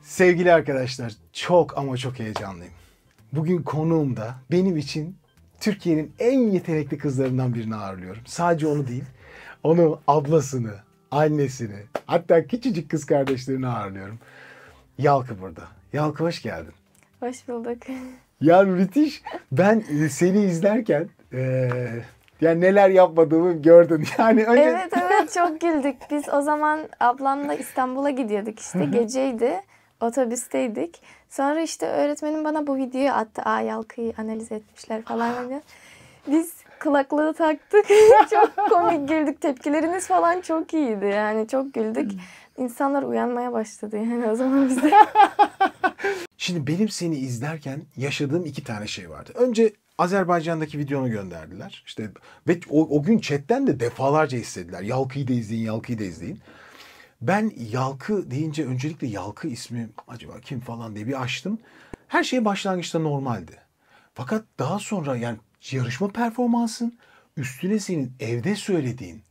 Sevgili arkadaşlar, çok ama çok heyecanlıyım. Bugün konuğum da benim için Türkiye'nin en yetenekli kızlarından birini ağırlıyorum. Sadece onu değil, onu ablasını, annesini, hatta küçücük kız kardeşlerini ağırlıyorum. Yalkı burada. Yalkı hoş geldin. Hoş bulduk. Ya müthiş. Ben seni izlerken yani neler yapmadığımı gördün. Yani önce... Evet çok güldük. Biz o zaman ablamla İstanbul'a gidiyorduk işte. Geceydi. Otobüsteydik. Sonra işte öğretmenim bana bu videoyu attı. Yalkıyı analiz etmişler falan diye. Biz kulaklığı taktık. Çok komik güldük. Tepkileriniz falan çok iyiydi. Yani çok güldük. İnsanlar uyanmaya başladı yani o zaman bizde. Şimdi benim seni izlerken yaşadığım iki tane şey vardı. Önce Azerbaycan'daki videonu gönderdiler. İşte ve o gün chatten de defalarca istediler. Yalkı'yı da izleyin, Yalkı'yı da izleyin. Ben Yalkı deyince öncelikle Yalkı ismi acaba kim falan diye bir açtım. Her şey başlangıçta normaldi. Fakat daha sonra yani yarışma performansın üstüne senin evde söylediğin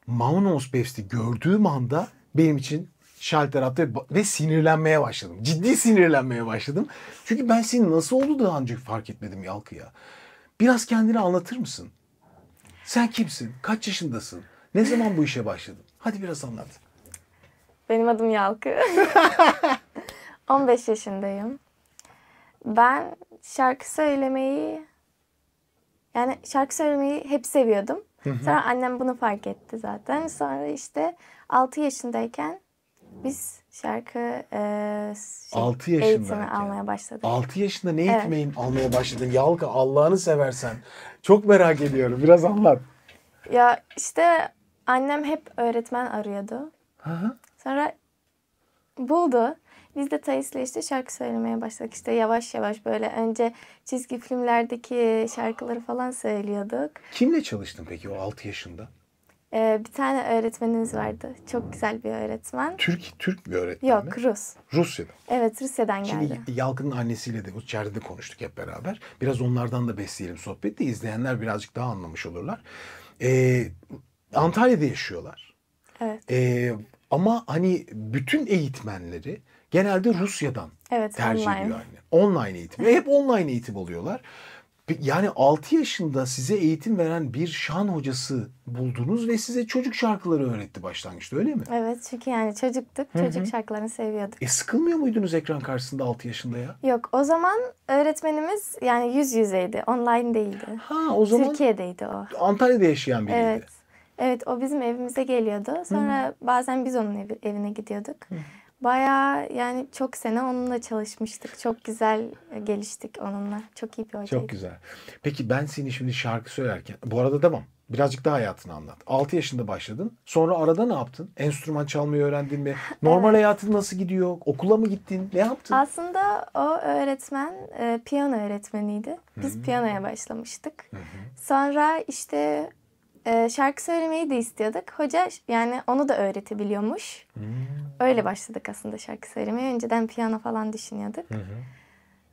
Magnus Best'i gördüğüm anda benim için şalter attı ve sinirlenmeye başladım. Ciddi sinirlenmeye başladım. Çünkü ben senin nasıl olduğunu daha önce fark etmedim Yalkı'ya. Biraz kendini anlatır mısın? Sen kimsin? Kaç yaşındasın? Ne zaman bu işe başladın? Hadi biraz anlat. Benim adım Yalkı. 15 yaşındayım. Ben şarkı söylemeyi hep seviyordum. Sonra annem bunu fark etti zaten. Sonra işte 6 yaşındayken biz şarkı 6 eğitimi almaya başladık. 6 yaşında ne eğitimi almaya başladın? Yalkı Allah'ını seversen. Çok merak ediyorum. Biraz anlat. Ya işte annem hep öğretmen arıyordu. Hı. Sonra buldu. Biz de Thais'le işte şarkı söylemeye başladık. İşte yavaş yavaş böyle önce çizgi filmlerdeki şarkıları falan söylüyorduk. Kimle çalıştın peki o 6 yaşında? Bir tane öğretmenimiz vardı. Çok güzel bir öğretmen. Türk bir öğretmen mi? Yok, Rus. Rusya'da. Evet, Rusya'dan geldi. Şimdi Yalkı'nın annesiyle de içeride de konuştuk hep beraber. Biraz onlardan da besleyelim sohbeti. İzleyenler birazcık daha anlamış olurlar. Antalya'da yaşıyorlar. Evet. Ama hani bütün eğitmenleri genelde Rusya'dan tercih online. ediyor anne. Online eğitim. Ve hep online eğitim alıyorlar. Yani 6 yaşında size eğitim veren bir şan hocası buldunuz ve size çocuk şarkıları öğretti başlangıçta, öyle mi? Evet, çünkü yani çocuktuk. Çocuk şarkılarını seviyorduk. Sıkılmıyor muydunuz ekran karşısında 6 yaşında ya? Yok, o zaman öğretmenimiz yani yüz yüzeydi. Online değildi. O zaman Türkiye'deydi o. Antalya'da yaşayan biriydi. Evet. Evet, o bizim evimize geliyordu. Sonra bazen biz onun evine gidiyorduk. Bayağı yani çok sene onunla çalışmıştık. Çok güzel geliştik onunla. Çok iyi bir hocaydı. Çok güzel. Peki ben seni şimdi şarkı söylerken... Bu arada devam. Birazcık daha hayatını anlat. 6 yaşında başladın. Sonra arada ne yaptın? Enstrüman çalmayı öğrendin mi? Normal hayatın nasıl gidiyor? Okula mı gittin? Ne yaptın? Aslında o öğretmen piyano öğretmeniydi. Biz piyanoya başlamıştık. Sonra işte şarkı söylemeyi de istiyorduk. Hoca yani onu da öğretebiliyormuş. Öyle başladık aslında şarkı söylemeye. Önceden piyano falan düşünüyorduk.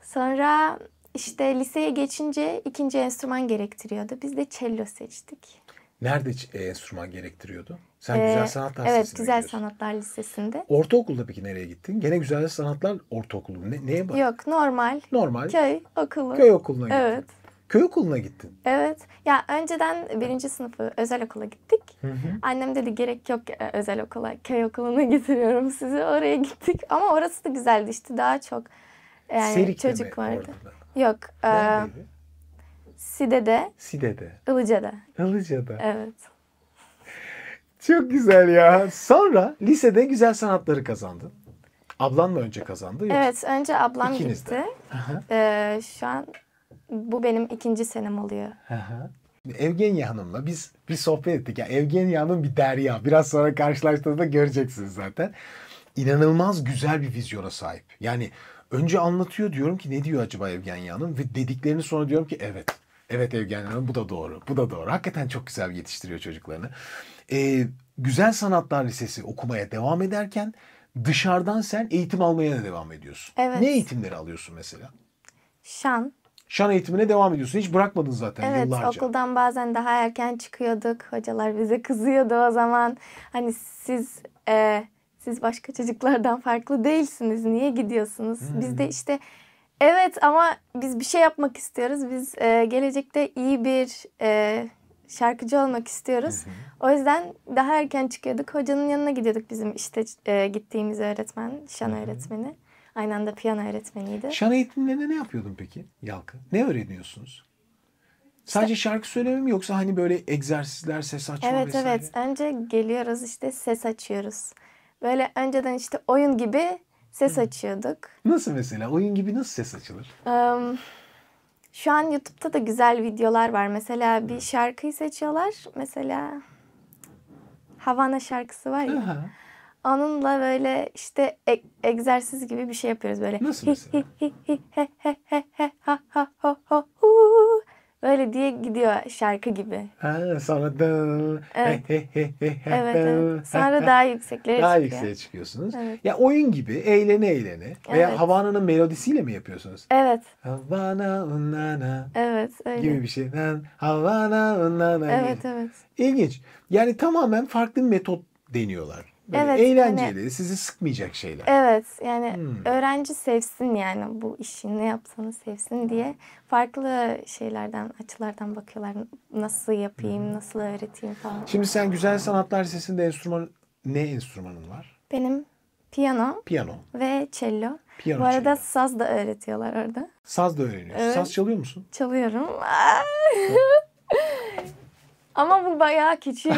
Sonra işte liseye geçince ikinci enstrüman gerektiriyordu. Biz de cello seçtik. Nerede enstrüman gerektiriyordu? Sen Güzel Sanatlar Lisesi'ne Evet, Güzel gidiyorsun. Sanatlar Lisesi'nde. Ortaokulda peki nereye gittin? Gene Güzel Sanatlar Ortaokulu. Neye bak? Yok, normal. Normal. Köy okulu. Köy okuluna gittin. Evet. Köy okuluna gittin. Evet. Ya önceden 1. sınıfı özel okula gittik. Annem dedi gerek yok özel okula. Köy okuluna getiriyorum sizi. Oraya gittik. Ama orası da güzeldi işte. Daha çok Serik'te çocuk mi vardı. orada? Yok. Neredeydi? Side'de. Side'de. Ilıca'da. Ilıca'da. Evet. Çok güzel ya. Sonra lisede güzel sanatları kazandın. Ablan mı önce kazandı? Yoksa? Evet. Önce ablam İkiniz gitti. de. Şu an bu benim 2. senem oluyor. Evgenya Hanım'la biz bir sohbet ettik. Yani Evgenya Hanım bir derya. Biraz sonra karşılaştığınızda göreceksiniz zaten. İnanılmaz güzel bir vizyona sahip. Yani önce anlatıyor, diyorum ki ne diyor acaba Evgenya Hanım? Ve dediklerini sonra diyorum ki evet. Evet Evgenya Hanım, bu da doğru. Bu da doğru. Hakikaten çok güzel yetiştiriyor çocuklarını. Güzel Sanatlar Lisesi okumaya devam ederken dışarıdan sen eğitim almaya da devam ediyorsun. Evet. Ne eğitimleri alıyorsun mesela? Şan. Şan eğitimine devam ediyorsun. Hiç bırakmadın zaten Evet, yıllarca. okuldan bazen daha erken çıkıyorduk. Hocalar bize kızıyordu o zaman. Hani siz başka çocuklardan farklı değilsiniz. Niye gidiyorsunuz? Biz de işte evet ama biz bir şey yapmak istiyoruz. Biz gelecekte iyi bir şarkıcı olmak istiyoruz. O yüzden daha erken çıkıyorduk. Hocanın yanına gidiyorduk bizim işte gittiğimiz öğretmen, şan öğretmeni. Aynı anda piyano öğretmeniydi. Şan eğitimlerinde ne yapıyordun peki Yalkı? Ne öğreniyorsunuz? Sadece şarkı söyleme mi yoksa hani böyle egzersizler, ses açma Evet vesaire? evet. Önce geliyoruz işte ses açıyoruz. Böyle önceden işte oyun gibi ses açıyorduk. Nasıl mesela? Oyun gibi nasıl ses açılır? Şu an YouTube'da da güzel videolar var. Mesela bir şarkıyı seçiyorlar. Mesela Havana şarkısı var ya. Aha. Onunla böyle işte egzersiz gibi bir şey yapıyoruz böyle. Nasıl mesela? Böyle diye gidiyor şarkı gibi. Ha, sonra da Evet. he, he, he, he, Evet he, evet. he, Sonra he. daha yükseklere Daha çıkıyor. yükseğe çıkıyorsunuz. Evet. Ya oyun gibi eğlene eğlene veya Evet. Havana'nın melodisiyle mi yapıyorsunuz? Evet. Havana unana Evet öyle. gibi bir şey. Havana unana Evet gibi. evet. İlginç. Yani tamamen farklı bir metot deniyorlar. Böyle Evet, eğlenceli, sizi sıkmayacak şeyler. Evet yani öğrenci sevsin yani bu işi ne yapsanız sevsin diye farklı şeylerden açılardan bakıyorlar. Nasıl yapayım, nasıl öğreteyim falan. Şimdi sen Güzel Sanatlar Lisesi'nde ne enstrümanın var? Benim piyano Piyano. ve cello. Piyano, Bu arada cello. saz da öğretiyorlar orada. Saz da öğreniyorsun. Evet. Saz çalıyor musun? Çalıyorum. Ama bu bayağı küçük.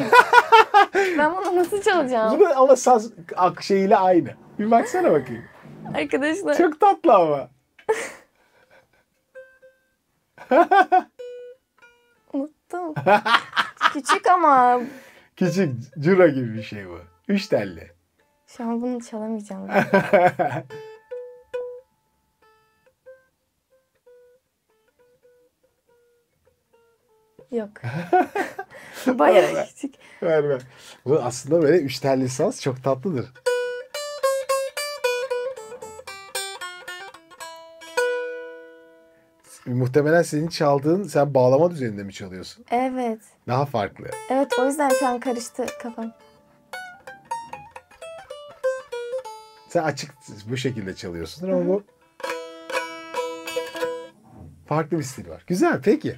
Ben bunu nasıl çalacağım? Bu da ama saz şeyiyle aynı. Bir baksana bakayım. Arkadaşlar. Çok tatlı ama. Unuttum. Küçük ama Küçük cura gibi bir şey bu. 3 telli. şu an bunu çalamayacağım. Yok. Bayağı küçük. Ver. Bu aslında böyle 3 telli saz çok tatlıdır. Muhtemelen senin çaldığın, sen bağlama düzeninde mi çalıyorsun? Evet. Daha farklı. Evet o yüzden şu an karıştı kafam. Sen açık bu şekilde çalıyorsun ama bu farklı bir stil var. Güzel, peki.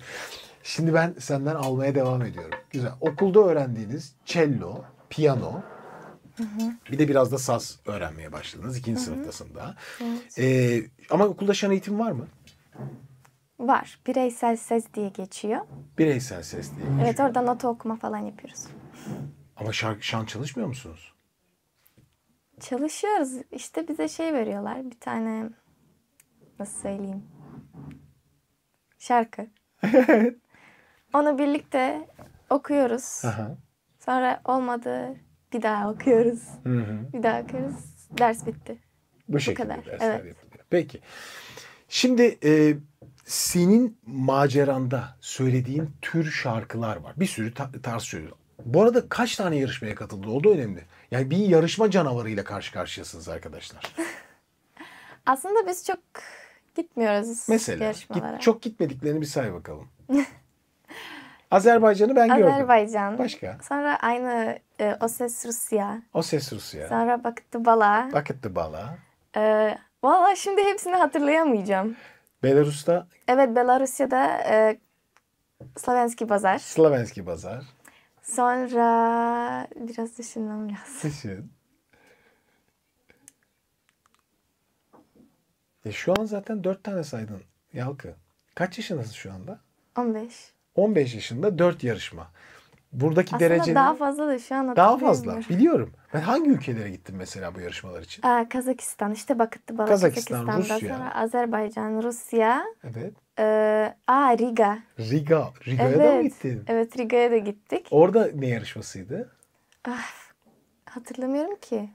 Şimdi ben senden almaya devam ediyorum. Güzel. Okulda öğrendiğiniz cello, piyano, bir de biraz da saz öğrenmeye başladınız 2. sınıftasın daha. Ama okulda şan eğitimi var mı? Var. Bireysel ses diye geçiyor. Bireysel ses diye. Evet orada nota okuma falan yapıyoruz. Ama şan çalışmıyor musunuz? Çalışıyoruz. İşte bize şey veriyorlar. Bir tane nasıl söyleyeyim? Şarkı. Onu birlikte okuyoruz. Aha. Sonra olmadı bir daha okuyoruz. Bir daha okuyoruz. Ders bitti. Bu şekilde kadar, dersler evet. yapılıyor. Peki. Şimdi senin maceranda söylediğin tür şarkılar var. Bir sürü tarz söylüyor. Bu arada kaç tane yarışmaya katıldın? O da önemli. Yani bir yarışma canavarıyla karşı karşıyasınız arkadaşlar. Aslında biz çok gitmiyoruz Mesela yarışmalara. çok gitmediklerini bir say bakalım. Azerbaycan'ı ben gördüm. Azerbaycan. Başka? Sonra aynı O Ses Rusya. O Ses Rusya. Sonra Bakıttı Bala. Bakıttı Bala. Valla şimdi hepsini hatırlayamayacağım. Belarus'ta Evet Belarusya'da Slavenski Bazar. Slavenski Bazar. Sonra biraz düşünmem lazım. Düşün. Şu an zaten 4 tane saydın Yalkı. Kaç yaşındasın şu anda? 15. 15 yaşında 4 yarışma. Buradaki Aslında derecenin daha fazla da şu an daha hatırlayamıyorum. fazla. Biliyorum. Ben hangi ülkelere gittim mesela bu yarışmalar için? Kazakistan işte Bakıttı Bala Kazakistan, Kazakistan'da. Rusya. Sonra Azerbaycan, Rusya. Evet. Riga. Riga'ya da mı gittin? Evet Riga'ya da gittik. Orada ne yarışmasıydı? Hatırlamıyorum ki.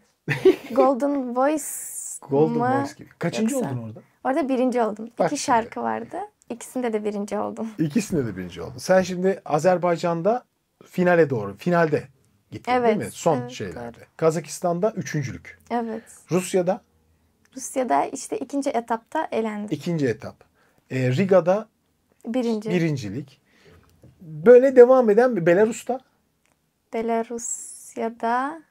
Golden Voice Golden mı? Voice gibi. Kaçıncı Yoksa- oldun orada? Orada birinci oldum. Bak İki şimdi. şarkı vardı. İkisinde de birinci oldum. İkisinde de birinci oldun. Sen şimdi Azerbaycan'da finalde gittin değil Evet, mi? Son evet, şeylerde. doğru. Kazakistan'da üçüncülük. Evet. Rusya'da Rusya'da işte ikinci etapta elendim. ikinci etap. Riga'da Birinci. birincilik. Böyle devam eden bir Belarus'ta Belarusya'da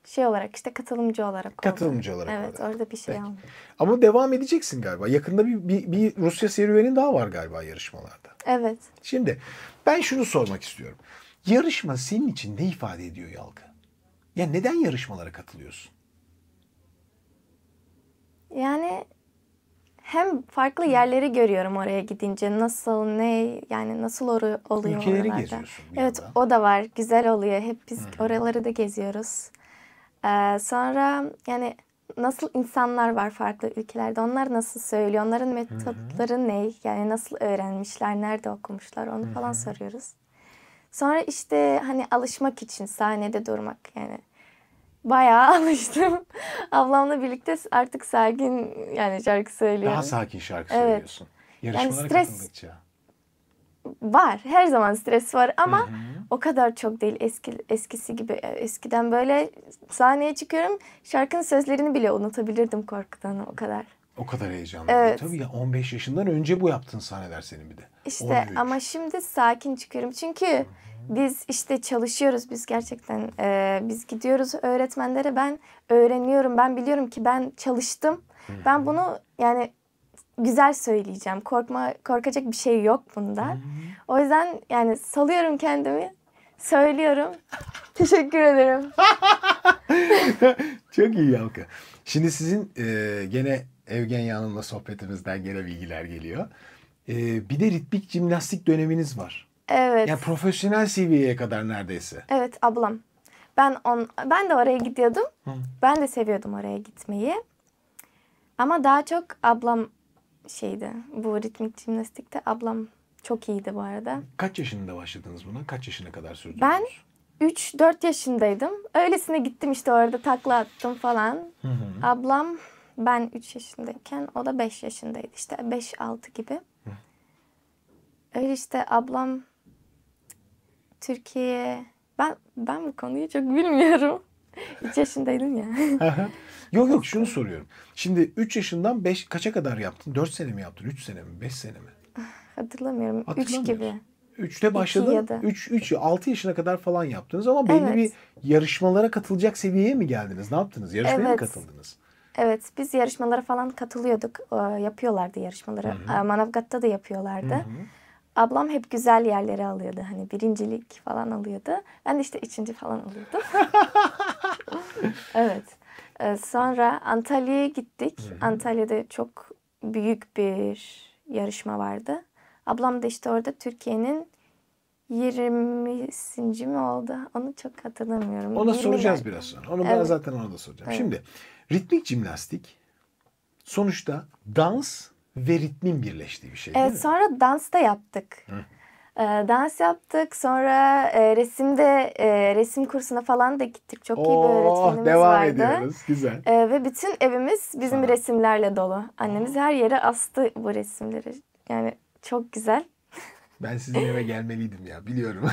şey olarak işte katılımcı olarak oldu. Katılımcı olarak Evet, oldu. orada bir şey Peki. aldım. Ama devam edeceksin galiba. Yakında bir Rusya serüvenin daha var galiba yarışmalarda. Evet. Şimdi ben şunu sormak istiyorum. Yarışma senin için ne ifade ediyor Yalkı? Ya neden yarışmalara katılıyorsun? Yani hem farklı yerleri görüyorum oraya gidince. Nasıl, ne, yani nasıl oluyor Ülkeleri oralarda. geziyorsun bir Evet, yandan. o da var. Güzel oluyor. Hep biz oraları da geziyoruz. Sonra yani nasıl insanlar var farklı ülkelerde. Onlar nasıl söylüyor? Onların metotları ne? Yani nasıl öğrenmişler? Nerede okumuşlar? Onu falan soruyoruz. Sonra işte hani alışmak için sahnede durmak yani. Bayağı alıştım. Ablamla birlikte artık sakin yani şarkı söylüyorum. Daha sakin şarkı Evet. söylüyorsun. Yarışmalara stres- katıldıkça. Var. Her zaman stres var ama o kadar çok değil eskisi gibi. Eskiden böyle sahneye çıkıyorum, şarkının sözlerini bile unutabilirdim korkudan, o kadar. O kadar heyecanlı. Evet. Tabii ya 15 yaşından önce bu yaptığın sahneler senin bir de. İşte 13. ama şimdi sakin çıkıyorum. Çünkü biz işte çalışıyoruz. Biz gerçekten biz gidiyoruz öğretmenlere. Ben öğreniyorum. Ben biliyorum ki ben çalıştım. Ben bunu yani güzel söyleyeceğim. Korkacak bir şey yok bunda. O yüzden yani salıyorum kendimi. Söylüyorum. Teşekkür ederim. Çok iyi Yalkı. Şimdi sizin gene Evgenya Hanım'la sohbetimizden gene bilgiler geliyor. Bir de ritmik jimnastik döneminiz var. Evet. Yani profesyonel seviyeye kadar neredeyse. Evet, ablam. Ben de oraya gidiyordum. Ben de seviyordum oraya gitmeyi. Ama daha çok ablam şeydi. Bu ritmik jimnastikte ablam çok iyiydi bu arada. Kaç yaşında başladınız buna? Kaç yaşına kadar sürdünüz? Ben 3-4 yaşındaydım. Öylesine gittim işte orada takla attım falan. Ablam ben 3 yaşındayken o da 5 yaşındaydı. İşte 5-6 gibi. Öyle işte ablam Türkiye'ye... Ben bu konuyu çok bilmiyorum. 3 yaşındaydım ya. Yok şunu soruyorum. Şimdi 3 yaşından 5 kaça kadar yaptın? 4 sene mi yaptın? 3 sene mi? 5 sene mi? Hatırlamıyorum. 3 gibi. 3'te başladın. ya da. 6 yaşına kadar falan yaptınız ama belli Evet. bir yarışmalara katılacak seviyeye mi geldiniz? Ne yaptınız? Yarışmaya mı Evet. katıldınız? Evet, biz yarışmalara falan katılıyorduk. Yapıyorlardı yarışmaları. Manavgat'ta da yapıyorlardı. Ablam hep güzel yerleri alıyordu. Hani birincilik falan alıyordu. Ben de işte 3. falan alıyordum. Evet. Sonra Antalya'ya gittik. Antalya'da çok büyük bir yarışma vardı. Ablam da işte orada Türkiye'nin 20'sinci mi oldu? Onu çok hatırlamıyorum. Ona 20'ler. soracağız biraz sonra. Onu ben Evet. zaten ona da soracağım. Evet. Şimdi ritmik jimnastik sonuçta dans ve ritmin birleştiği bir şey değil Evet, mi? sonra dans da yaptık. Dans yaptık. Sonra resim kursuna falan da gittik. Çok iyi bir öğretmenimiz devam vardı. ediyoruz. Güzel. Ve bütün evimiz bizim Sanat. resimlerle dolu. Annemiz her yere astı bu resimleri. Yani çok güzel. Ben sizin eve gelmeliydim ya biliyorum.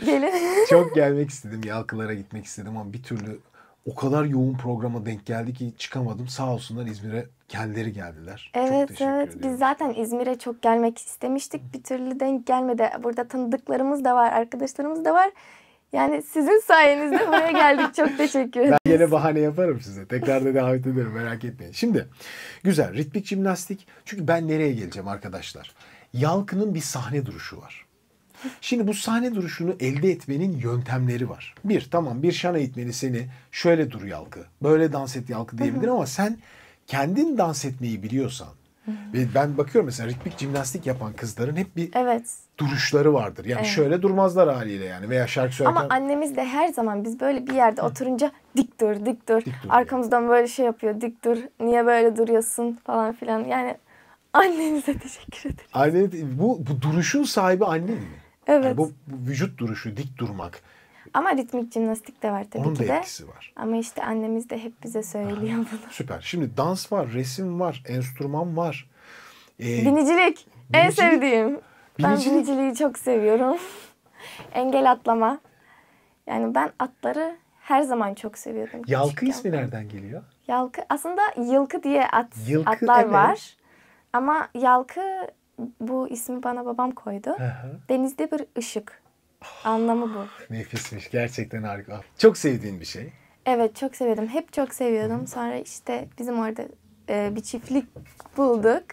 Gelin. Çok gelmek istedim. Yalkılara gitmek istedim ama bir türlü o kadar yoğun programa denk geldi ki çıkamadım. Sağ olsunlar İzmir'e kendileri geldiler. Çok Evet, teşekkür ediyorum. Biz zaten İzmir'e çok gelmek istemiştik. Bir türlü denk gelmedi. Burada tanıdıklarımız da var, arkadaşlarımız da var. Yani sizin sayenizde buraya geldik. Çok teşekkür ederim. Ben yine bahane yaparım size. Tekrar da davet ederim, merak etmeyin. Şimdi güzel ritmik jimnastik. Çünkü ben nereye geleceğim arkadaşlar? Yalkı'nın bir sahne duruşu var. Şimdi bu sahne duruşunu elde etmenin yöntemleri var. Bir şan eğitmeni seni şöyle dur Yalkı, böyle dans et Yalkı diyebilir ama sen kendin dans etmeyi biliyorsan ve ben bakıyorum mesela ritmik jimnastik yapan kızların hep bir Evet. duruşları vardır. Yani şöyle durmazlar haliyle yani veya şarkı söylerken. Ama annemiz de her zaman biz böyle bir yerde oturunca dik dur, dik dur. dur Arkamızdan böyle şey yapıyor, dik dur. Niye böyle duruyorsun falan filan. Yani annemize teşekkür ederim. Anne, bu duruşun sahibi annen mi? Evet. Yani bu vücut duruşu, dik durmak. Ama ritmik jimnastik de var tabii Onun ki da de. etkisi var. Ama işte annemiz de hep bize söylüyor bunu. Süper. Şimdi dans var, resim var, enstrüman var. Binicilik. En binicilik. sevdiğim. Ben Binicilik. biniciliği çok seviyorum. Engel atlama. Yani ben atları her zaman çok seviyordum. Yalkı küçükken. ismi nereden geliyor? Yalkı. Aslında yılkı diye Yılkı, atlar evet. var. Ama yalkı bu ismi bana babam koydu. Denizde bir ışık. Anlamı bu. Nefismiş. Gerçekten harika. Çok sevdiğin bir şey. Evet, çok seviyordum. Hep çok seviyordum. Sonra işte bizim orada bir çiftlik bulduk.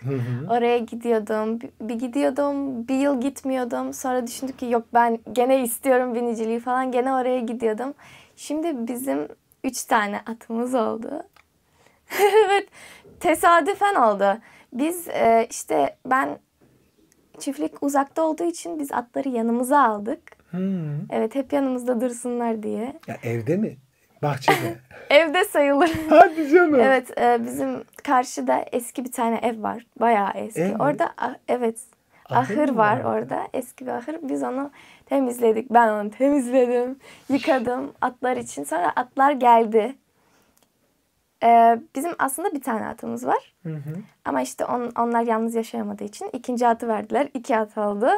Oraya gidiyordum. Bir gidiyordum. Bir yıl gitmiyordum. Sonra düşündük ki yok ben gene istiyorum biniciliği falan. Gene oraya gidiyordum. Şimdi bizim 3 tane atımız oldu. Evet, tesadüfen oldu. Biz işte ben çiftlik uzakta olduğu için biz atları yanımıza aldık. Evet, hep yanımızda dursunlar diye. Ya evde mi? Bahçede. Evde sayılır. Hadi canım. Evet, bizim karşıda eski bir tane ev var. Bayağı eski. Evet. Orada evet, ahır mı var vardı? orada. Eski bir ahır. Biz onu temizledik. Ben onu temizledim. Yıkadım atlar için. Sonra atlar geldi. Bizim aslında bir tane atımız var. Ama işte onlar yalnız yaşayamadığı için ikinci atı verdiler. 2 at oldu.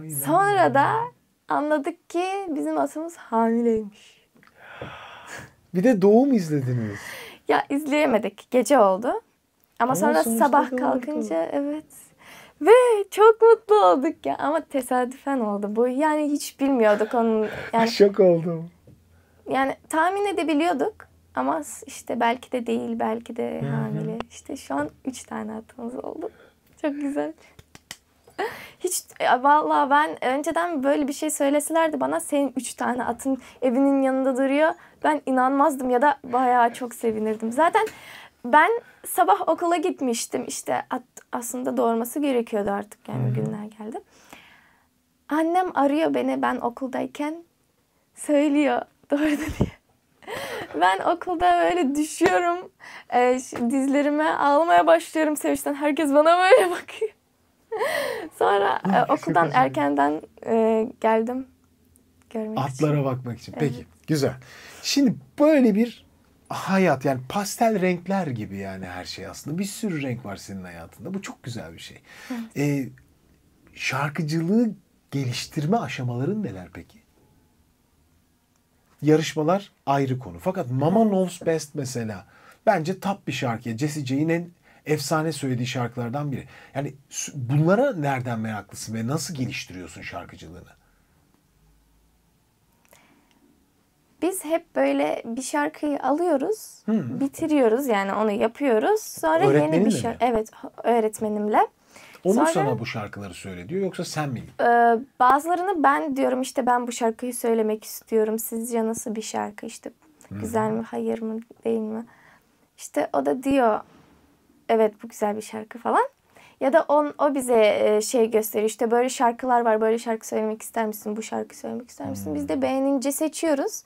Ay, Sonra da anladık ki bizim atımız hamileymiş. Bir de doğum izlediniz. Ya izleyemedik. Gece oldu. Ama sonra sonuçta sabah doğru. kalkınca evet. Ve çok mutlu olduk ya. Ama tesadüfen oldu bu. Yani hiç bilmiyorduk onun. Yani, Şok oldum. yani tahmin edebiliyorduk. Ama işte belki de değil, belki de hamile. İşte şu an 3 tane atımız oldu. Çok güzel. Hiç vallahi ben önceden böyle bir şey söyleselerdi bana senin 3 tane atın evinin yanında duruyor. Ben inanmazdım ya da bayağı çok sevinirdim. Zaten ben sabah okula gitmiştim. İşte at aslında doğurması gerekiyordu artık yani günler geldi. Annem arıyor beni ben okuldayken söylüyor doğurdu diye. Ben okulda böyle düşüyorum. Dizlerime ağlamaya başlıyorum sevinçten. Herkes bana böyle bakıyor. Sonra okuldan erkenden geldim görmek için. Atlara bakmak için. Peki, güzel. Şimdi böyle bir hayat yani pastel renkler gibi yani her şey aslında. Bir sürü renk var senin hayatında. Bu çok güzel bir şey. Şarkıcılığı geliştirme aşamaların neler peki? Yarışmalar ayrı konu. Fakat Mama Knows Best mesela bence top bir şarkı. Jessie J'nin en efsane söylediği şarkılardan biri. Yani bunlara nereden meraklısın ve nasıl geliştiriyorsun şarkıcılığını? Biz hep böyle bir şarkıyı alıyoruz, bitiriyoruz yani onu yapıyoruz. Sonra yeni bir Öğretmeninle şarkı. mi? Evet, öğretmenimle. O mu Sonra, sana bu şarkıları söyle diyor yoksa sen mi? Bazılarını ben diyorum işte ben bu şarkıyı söylemek istiyorum. Sizce nasıl bir şarkı işte güzel mi, hayır mı, değil mi? İşte o da diyor evet bu güzel bir şarkı falan. Ya da o bize şey gösteriyor işte böyle şarkılar var böyle şarkı söylemek ister misin bu şarkı söylemek ister misin? Biz de beğenince seçiyoruz.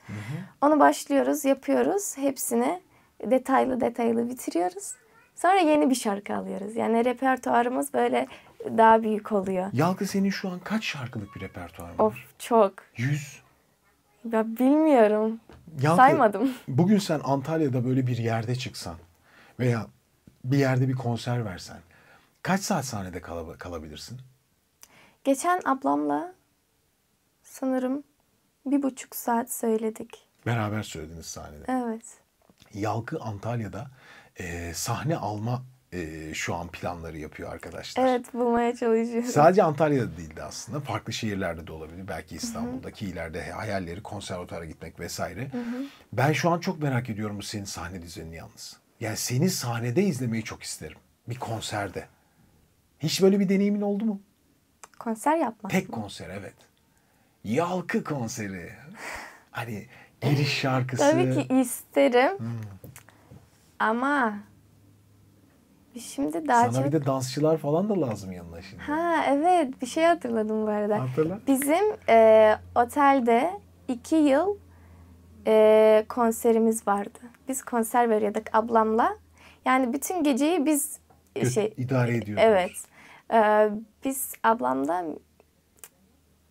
Onu başlıyoruz yapıyoruz hepsini detaylı bitiriyoruz. Sonra yeni bir şarkı alıyoruz. Yani repertuarımız böyle daha büyük oluyor. Yalkı senin şu an kaç şarkılık bir repertuarın var? Of çok. 100. Ya bilmiyorum. Yalkı, Saymadım. bugün sen Antalya'da böyle bir yerde çıksan veya bir yerde bir konser versen kaç saat sahnede kalabilirsin? Geçen ablamla sanırım 1,5 saat söyledik. Beraber söylediniz sahnede. Evet. Yalkı Antalya'da sahne alma şu an planları yapıyor arkadaşlar. Evet bulmaya çalışıyorum. Sadece Antalya'da değildi aslında. Farklı şehirlerde de olabilir. Belki İstanbul'daki ileride hayalleri konservatuvara gitmek vesaire. Ben şu an çok merak ediyorum bu senin sahne düzenini yalnız. Yani seni sahnede izlemeyi çok isterim. Bir konserde. Hiç böyle bir deneyimin oldu mu? Konser yapmak Tek mı? konser evet. Yalkı konseri. Hani giriş şarkısı. Tabii ki isterim. Ama şimdi daha Sana çok... bir de dansçılar falan da lazım yanına şimdi. Ha evet bir şey hatırladım bu arada. Hatırla. Bizim otelde 2 yıl konserimiz vardı. Biz konser veriyorduk ablamla. Yani bütün geceyi biz idare ediyordunuz. Evet. Biz ablamla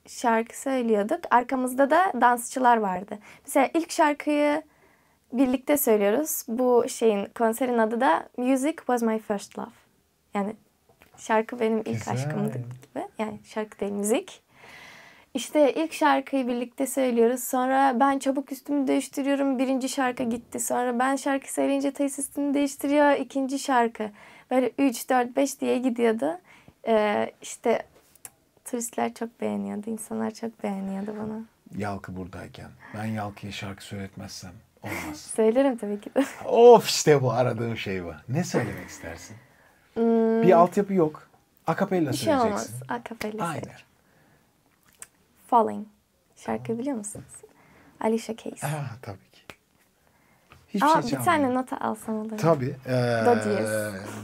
şarkı söylüyorduk. Arkamızda da dansçılar vardı. Mesela ilk şarkıyı birlikte söylüyoruz. Bu konserin adı da Music Was My First Love. Yani şarkı benim ilk Güzel. aşkımdı gibi. Yani şarkı değil müzik. İşte ilk şarkıyı birlikte söylüyoruz. Sonra ben çabuk üstümü değiştiriyorum. Birinci şarkı gitti. Sonra ben şarkı söyleyince Tayus üstünü değiştiriyor. İkinci şarkı. Böyle 3, 4, 5 diye gidiyordu. İşte turistler çok beğeniyordu. İnsanlar çok beğeniyordu bana. Yalkı buradayken ben Yalkı'ya şarkı söyletmezsem Olmaz. Söylerim tabii ki de. Of, işte bu aradığım şey bu. Ne söylemek istersin? Bir altyapı yok. Akapella Bir şey olmaz. söyleyeceksin. Akapella Aynen. söylerim. Falling. Şarkı biliyor musunuz? Alicia Keys. Tabii ki. Hiçbir Aa, şey bir çalmıyor. tane nota alsam olur mu? Tabii. Do diyez.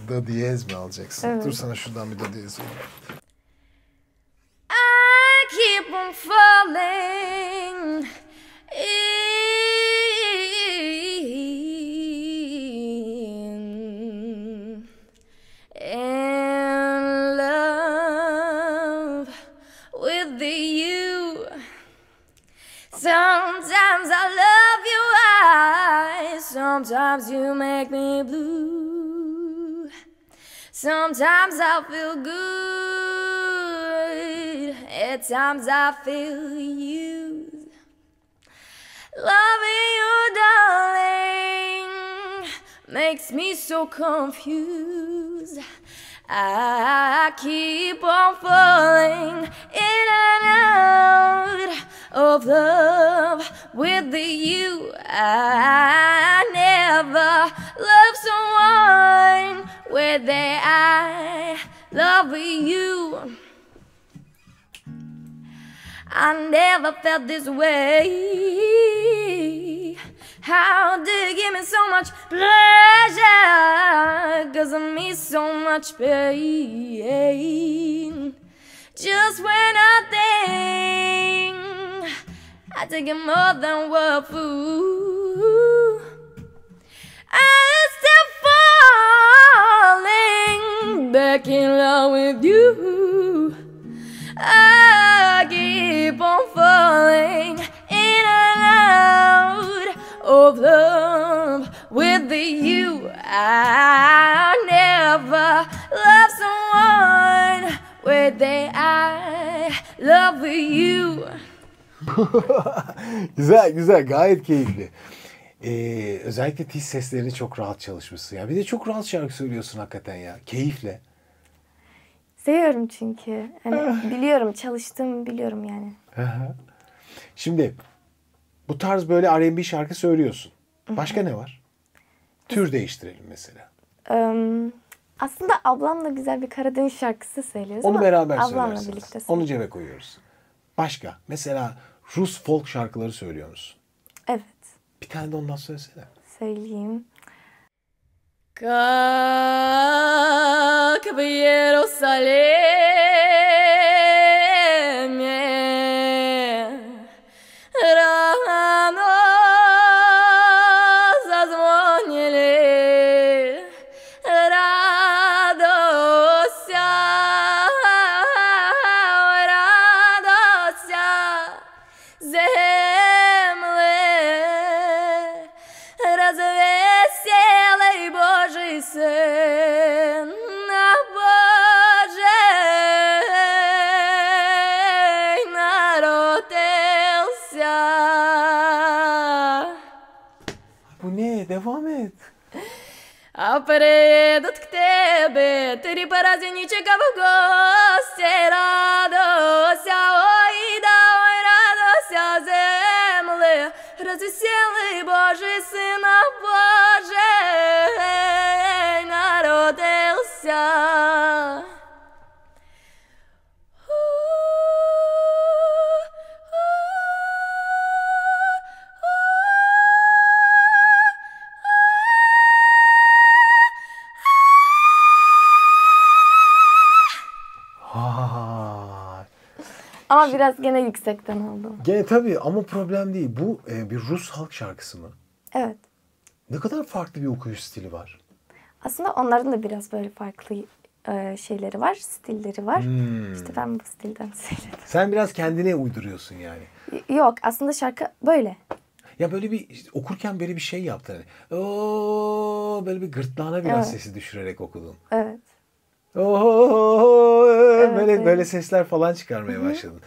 Do diyez mi alacaksın? Evet. Dur sana şuradan bir do diyez alayım. I keep on falling in love with you. Sometimes I love your eyes, sometimes you make me blue. Sometimes I feel good, at times I feel used. Loving you, darling, makes me so confused. I keep on falling in and out of love with you. I never loved someone where I love you. I never felt this way. How do you give me so much pleasure? Cause of me so much pain. Just when I think I take it more than what fool, I'm still falling back in love with you. I keep on falling in and out of love with you. I never loved someone where I love you. Güzel güzel, gayet keyifli. Özellikle tiz seslerini çok rahat çalışmışsın ya. Bir de çok rahat şarkı söylüyorsun hakikaten ya. Keyifle. Seviyorum çünkü. Hani biliyorum, çalıştım biliyorum yani. Şimdi bu tarz böyle R&B şarkı söylüyorsun. Başka ne var? Tür değiştirelim mesela. Aslında ablamla güzel bir Karadeniz şarkısı söylüyoruz Onu ama beraber ablamla söylersiniz. birlikte söylüyoruz. Onu cebe koyuyoruz. Başka? Mesela Rus folk şarkıları söylüyor musun? Evet. Bir tane de ondan söylesene. Söyleyeyim. Как в Иерусалиме рано зазвонили, радуйся, радуйся, земле, развеселый Божий Сын, Божий народился. Bu ne? Devam et. А придут к тебе три праздничка в гости, радуйся, ой, да, ой, радуйся, земле, развеселый Божий Сын Божий народился. Ha. Ama biraz gene yüksekten oldu. Gene tabii ama problem değil. Bu bir Rus halk şarkısı mı? Evet. Ne kadar farklı bir okuyuş stili var. Aslında onların da biraz böyle farklı şeyleri var, stilleri var. İşte ben bu stilden söyledim. Sen biraz kendine uyduruyorsun yani. Yok, aslında şarkı böyle. Ya böyle bir işte okurken böyle bir şey yaptın. Hani. Oo, böyle bir gırtlağına biraz Evet. sesi düşürerek okudun. Evet. Oo, böyle evet. böyle sesler falan çıkarmaya başladın.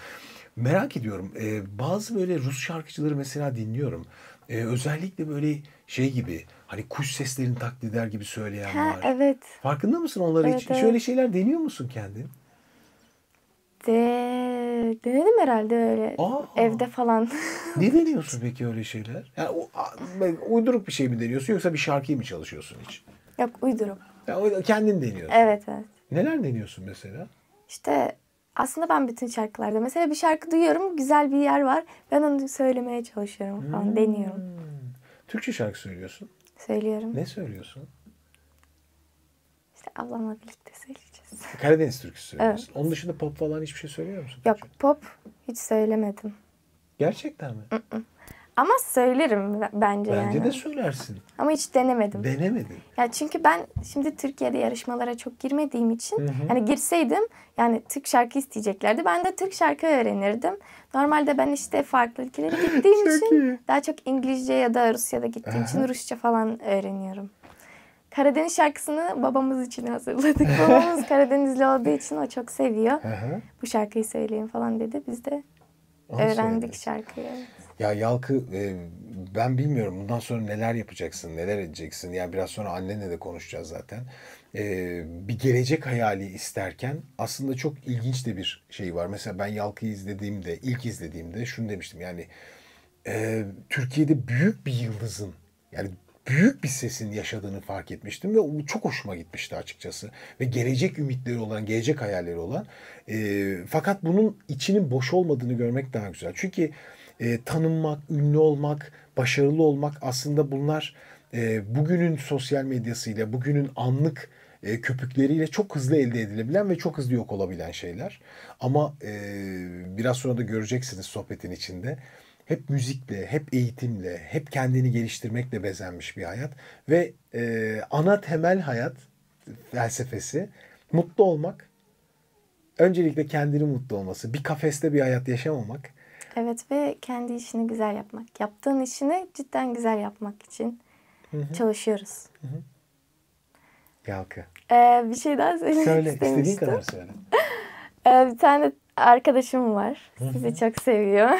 Merak ediyorum. Bazı böyle Rus şarkıcıları mesela dinliyorum. Özellikle böyle şey gibi, hani kuş seslerini taklit eder gibi söyleyen Ha, var. evet. Farkında mısın onları? Evet, Hiç evet. öyle şeyler deniyor musun kendin? Denedim herhalde öyle. Aa. Evde falan. Ne deniyorsun peki öyle şeyler? Yani uyduruk bir şey mi deniyorsun yoksa bir şarkıyı mı çalışıyorsun hiç? Yok, uydurup. Ya, kendin deniyorsun. Evet. Neler deniyorsun mesela? İşte aslında ben bütün şarkılarda mesela bir şarkı duyuyorum, güzel bir yer var. Ben onu söylemeye çalışıyorum falan, deniyorum. Türkçe şarkı söylüyorsun. Söylüyorum. Ne söylüyorsun? İşte ablamla birlikte söyleyeceğiz. Karadeniz türküsü söylüyorsun. Evet. Onun dışında pop falan hiçbir şey söylüyor musun? Yok, Türkçe? pop hiç söylemedim. Gerçekten mi? Ama söylerim bence yani. Bence de söylersin. Ama hiç denemedim. Denemedin. Ya çünkü ben şimdi Türkiye'de yarışmalara çok girmediğim için hani girseydim yani Türk şarkı isteyeceklerdi. Ben de Türk şarkı öğrenirdim. Normalde ben işte farklı ülkelere gittiğim Çok için iyi. daha çok İngilizce ya da Rusya'da gittiğim için Rusça falan öğreniyorum. Karadeniz şarkısını babamız için hazırladık. Babamız Karadenizli olduğu için o çok seviyor. Bu şarkıyı söyleyin falan dedi. Biz de Onu öğrendik söylediniz. şarkıyı. Ya Yalkı, ben bilmiyorum bundan sonra neler yapacaksın, neler edeceksin. Ya biraz sonra annenle de konuşacağız zaten. Bir gelecek hayali isterken aslında çok ilginç de bir şey var. Mesela ben Yalkı'yı ilk izlediğimde şunu demiştim. Yani Türkiye'de büyük bir yıldızın, yani büyük bir sesin yaşadığını fark etmiştim ve o çok hoşuma gitmişti açıkçası. Ve gelecek ümitleri olan, gelecek hayalleri olan. Fakat bunun içinin boş olmadığını görmek daha güzel. Çünkü tanınmak, ünlü olmak, başarılı olmak aslında bunlar bugünün sosyal medyasıyla, bugünün anlık köpükleriyle çok hızlı elde edilebilen ve çok hızlı yok olabilen şeyler. Ama biraz sonra da göreceksiniz sohbetin içinde. Hep müzikle, hep eğitimle, hep kendini geliştirmekle bezenmiş bir hayat. Ve ana temel hayat felsefesi mutlu olmak. Öncelikle kendini mutlu olması. Bir kafeste bir hayat yaşamamak. Evet ve kendi işini güzel yapmak. Yaptığın işini cidden güzel yapmak için çalışıyoruz. Yalkı. Bir şey daha söylemek Söyle, istemiştim. istediğin kadar söyle. Bir tane arkadaşım var. Sizi çok seviyor.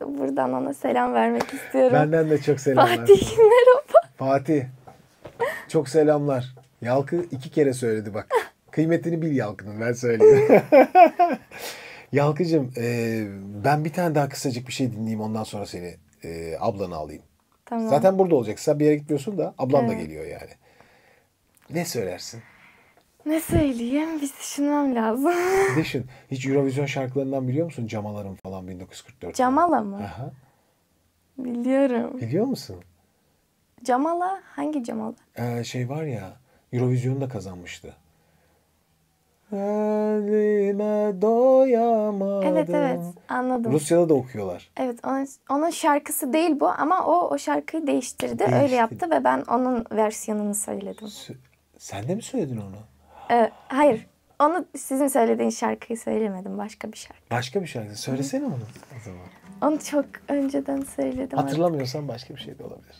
Buradan ona selam vermek istiyorum. Benden de çok selamlar. Fatih, merhaba. Fatih. Çok selamlar. Yalkı 2 kere söyledi bak. Kıymetini bil Yalkı'nın, ben söyleyeyim. Yalkıcığım, ben bir tane daha kısacık bir şey dinleyeyim, ondan sonra seni ablanı alayım. Tamam. Zaten burada olacaksın. Sen bir yere gitmiyorsun da ablan da Evet. geliyor yani. Ne söylersin? Ne söyleyeyim? Bir düşünmem lazım. Düşün. Hiç Eurovision şarkılarından biliyor musun? Camalarım falan 1944. Camala mı? Aha. Biliyorum. Biliyor musun? Camala? Hangi Camala? Şey var ya, Eurovision'u da kazanmıştı. Eline doyamadım. Evet anladım. Rusya'da da okuyorlar. Evet onun şarkısı değil bu ama o şarkıyı değiştirdi. Öyle yaptı ve ben onun versiyonunu söyledim. Sen de mi söyledin onu? Hayır. Onu sizin söylediğin şarkıyı söylemedim. Başka bir şarkı. Başka bir şarkı. Söylesene onu o zaman. Onu çok önceden söyledim. Hatırlamıyorsan başka bir şey de olabilir.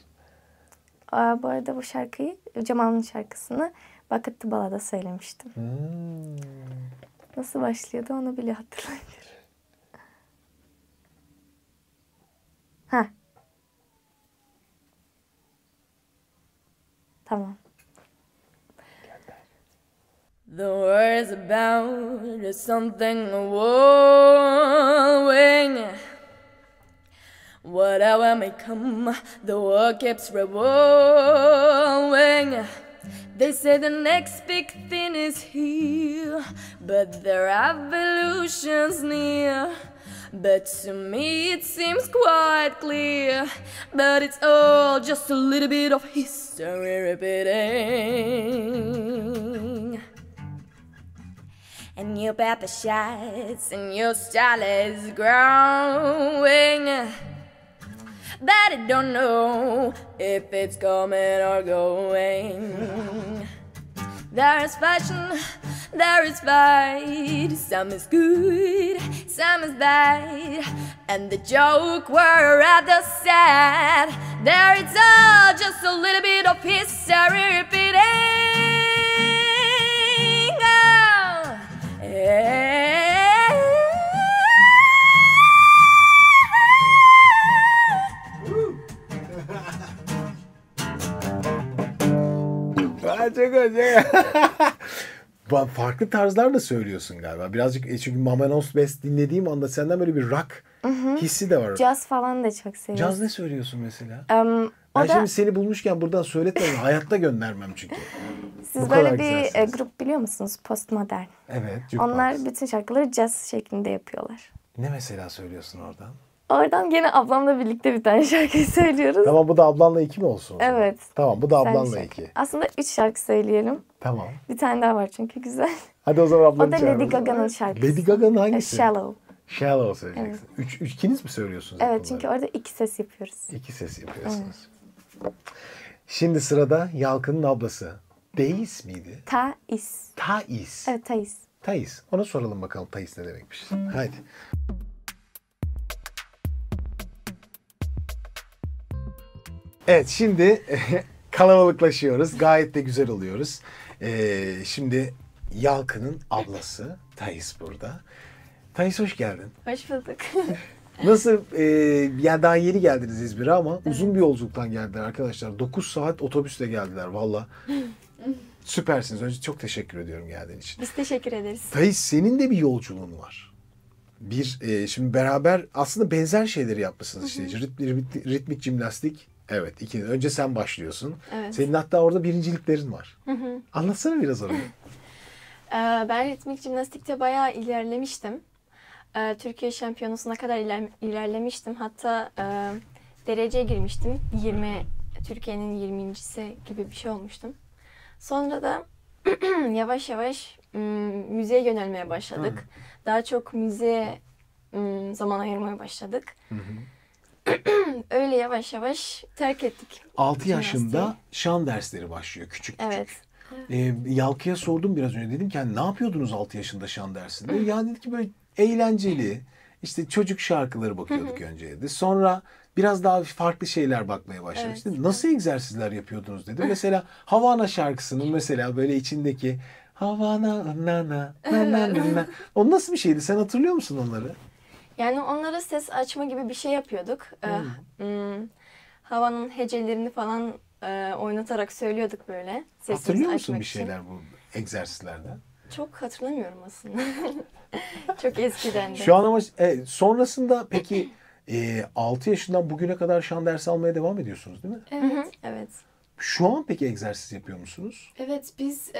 Bu arada bu şarkıyı, Cemal'ın şarkısını Vakıttı Bala'da söylemiştim. Nasıl başlıyordu onu bile hatırlamıyorum. Tamam. The words about something warring. Whatever may come, the war keeps revolving. They say the next big thing is here, but the revolution's near. But to me it seems quite clear that it's all just a little bit of history repeating. And your pepper shots and your style is growing. That I don't know if it's coming or going. There is fashion, there is fight. Some is good, some is bad. And the joke we're rather sad. There it's all just a little bit of history repeating. Oh, yeah. Çok farklı tarzlarla söylüyorsun galiba. Birazcık çünkü Mama Knows Best dinlediğim anda senden böyle bir rock hissi de var. Caz falan da çok seviyorum. Caz ne söylüyorsun mesela? O Ben da şimdi seni bulmuşken buradan söyletmem. Hayatta göndermem çünkü. siz Bu kadar böyle bir güzelsiniz. grup biliyor musunuz? Postmodern. Evet. Onlar Jukebox. bütün şarkıları caz şeklinde yapıyorlar. Ne mesela söylüyorsun oradan? Oradan gene ablamla birlikte bir tane şarkı söylüyoruz. Tamam, bu da ablanla 2 mi olsun o zaman? Evet. Tamam, bu da Güzel bir ablanla şarkı. 2. Aslında 3 şarkı söyleyelim. Tamam. Bir tane daha var çünkü güzel. Hadi o zaman ablanı O da çağıralım. Lady Gaga'nın şarkısı. Lady Gaga'nın hangisi? Shallow. Shallow söyleyeceksin. İkiniz mi söylüyorsunuz? Evet bunları? çünkü orada 2 ses yapıyoruz. 2 ses yapıyorsunuz. Şimdi sırada Yalkın'ın ablası. Deis miydi? Thais. Thais. Evet Thais. Thais. Ona soralım bakalım Thais ne demekmiş. Haydi. Evet, şimdi kalabalıklaşıyoruz. Gayet de güzel oluyoruz. Şimdi Yalkın'ın ablası Thais burada. Thais, hoş geldin. Hoş bulduk. Nasıl? Yani daha yeni geldiniz İzmir'e ama uzun bir yolculuktan geldiler arkadaşlar. 9 saat otobüsle geldiler valla. Süpersiniz. Önce çok teşekkür ediyorum geldiğin için. Biz teşekkür ederiz. Thais, senin de bir yolculuğun var. Şimdi beraber aslında benzer şeyleri yapmışsınız işte. Ritmik jimnastik. Evet, ikiniz. Önce sen başlıyorsun. Evet. Senin hatta orada birinciliklerin var. Anlatsana biraz orayı. Ben ritmik jimnastikte bayağı ilerlemiştim. Türkiye şampiyonasına kadar ilerlemiştim. Hatta dereceye girmiştim. Türkiye'nin 20.si gibi bir şey olmuştum. Sonra da yavaş yavaş müziğe yönelmeye başladık. Daha çok müziğe zaman ayırmaya başladık. Öyle yavaş yavaş terk ettik. 6 yaşında jimnastiği. şan dersleri başlıyor küçük küçük. Evet. Yalkı'ya sordum biraz önce, dedim ki hani ne yapıyordunuz 6 yaşında şan dersinde? Ya dedi ki böyle eğlenceli işte çocuk şarkıları bakıyorduk önce dedi. Sonra biraz daha farklı şeyler bakmaya başladık. Evet. Dedim, nasıl egzersizler yapıyordunuz dedi. Mesela Havana şarkısının mesela böyle içindeki Havana na na na na na na. O nasıl bir şeydi? Sen hatırlıyor musun onları? Yani onlara ses açma gibi bir şey yapıyorduk. Havanın hecelerini falan oynatarak söylüyorduk böyle. Sesimizi Hatırlıyor musun açmak bir için. şeyler bu egzersizlerden? Çok hatırlamıyorum aslında. Çok eskiden de. Şu an ama sonrasında peki 6 yaşından bugüne kadar şan dersi almaya devam ediyorsunuz değil mi? Evet. Evet. Şu an peki egzersiz yapıyor musunuz? Evet biz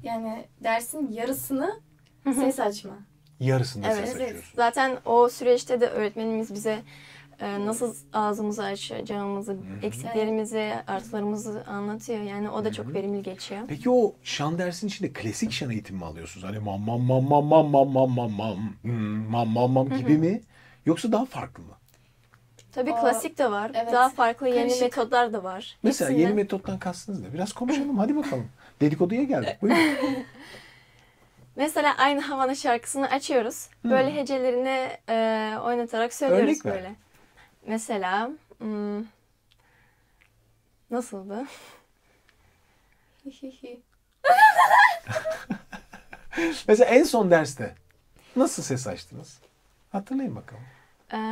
yani dersin yarısını ses açma. Yarısında Evet, ses evet. açıyorsunuz. Zaten o süreçte de öğretmenimiz bize nasıl ağzımızı açacağımızı, eksiklerimizi, artılarımızı anlatıyor. Yani o da çok verimli geçiyor. Peki o şan dersinin içinde klasik şan eğitimi mi alıyorsunuz? Hani mam mam mam mam mam mam mam mam mam mam mam gibi mi? Yoksa daha farklı mı? Tabii Aa, klasik de var. evet. Daha farklı yeni Karışık. metodlar da var. Mesela Hepsinden- yeni metottan kastınız ne? Biraz konuşalım, hadi bakalım. Dedikoduya geldik. Buyurun. Mesela aynı Havana şarkısını açıyoruz. Böyle hecelerini oynatarak söylüyoruz Örnek ver. böyle. Mesela nasıldı? Mesela en son derste nasıl ses açtınız? Hatırlayın bakalım.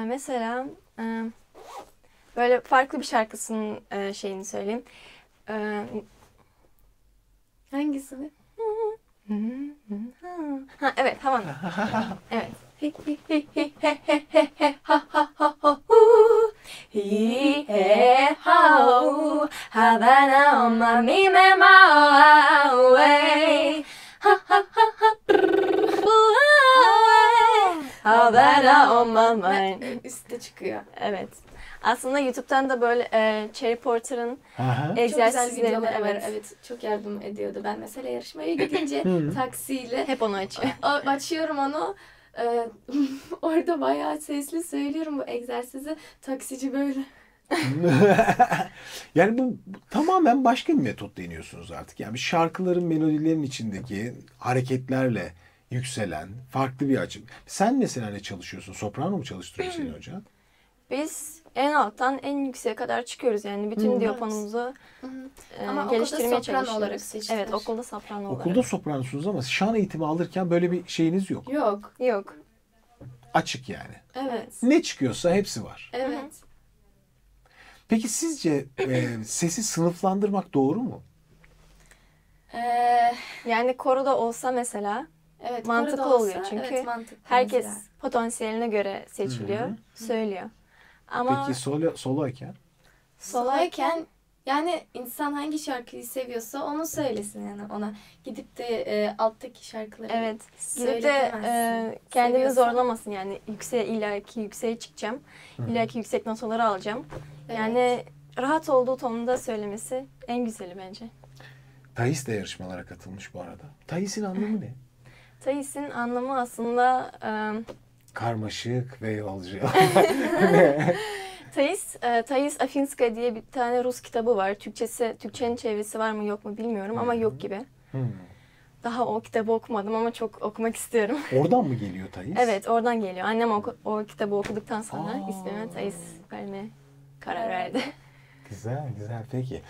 Mesela böyle farklı bir şarkısının şeyini söyleyeyim. Hangisini? Ha, evet, Havana. Evet. Havana on my me me my way. Havana on my mind. Üstte çıkıyor. Evet. Aslında YouTube'dan da böyle Cherry Porter'ın Aha. Çok güzel egzersizlerini videoları var. evet, Evet çok yardım ediyordu. Ben mesela yarışmaya gidince taksiyle hep onu açıyor. açıyorum onu. Orada bayağı sesli söylüyorum bu egzersizi. Taksici böyle. Yani bu tamamen başka bir metot deniyorsunuz artık. Yani şarkıların, melodilerin içindeki hareketlerle yükselen farklı bir açı. Sen mesela ne çalışıyorsun? Soprano mu çalıştırıyor seni hocam? Biz en alttan en yükseğe kadar çıkıyoruz. Yani bütün diyapanumuzu Ama okulda geliştirmeye sopran çalışıyoruz. olarak seçtiler. Evet, okulda soprano olarak. Okulda sopranosunuz ama şan eğitimi alırken böyle bir şeyiniz yok. Yok. Yok. Açık yani. Evet. Ne çıkıyorsa hepsi var. Evet. Peki sizce sesi sınıflandırmak doğru mu? Yani koroda olsa mesela Evet, mantıklı koroda oluyor olsa, çünkü evet, mantıklı herkes mesela. potansiyeline göre seçiliyor, söylüyor. Ama Peki soloyken? Soloyken yani insan hangi şarkıyı seviyorsa onu söylesin yani ona. Gidip de alttaki şarkıları evet, gidip de söyletemezsin. kendini Seviyorsan- zorlamasın yani yükseğe çıkacağım, illaki yüksek notaları alacağım. Evet. Yani rahat olduğu tonunda söylemesi en güzeli bence. Thais de yarışmalara katılmış bu arada. Thais'in anlamı ne? Thais'in anlamı aslında Karmaşık ve yolcu. Thais Afinska diye bir tane Rus kitabı var. Türkçenin çevirisi var mı yok mu bilmiyorum ama yok gibi. Daha o kitabı okumadım ama çok okumak istiyorum. Oradan mı geliyor Thais? Evet, oradan geliyor. Annem o kitabı okuduktan sonra Aa. ismime Thais vermeye karar verdi. Güzel, güzel. Peki.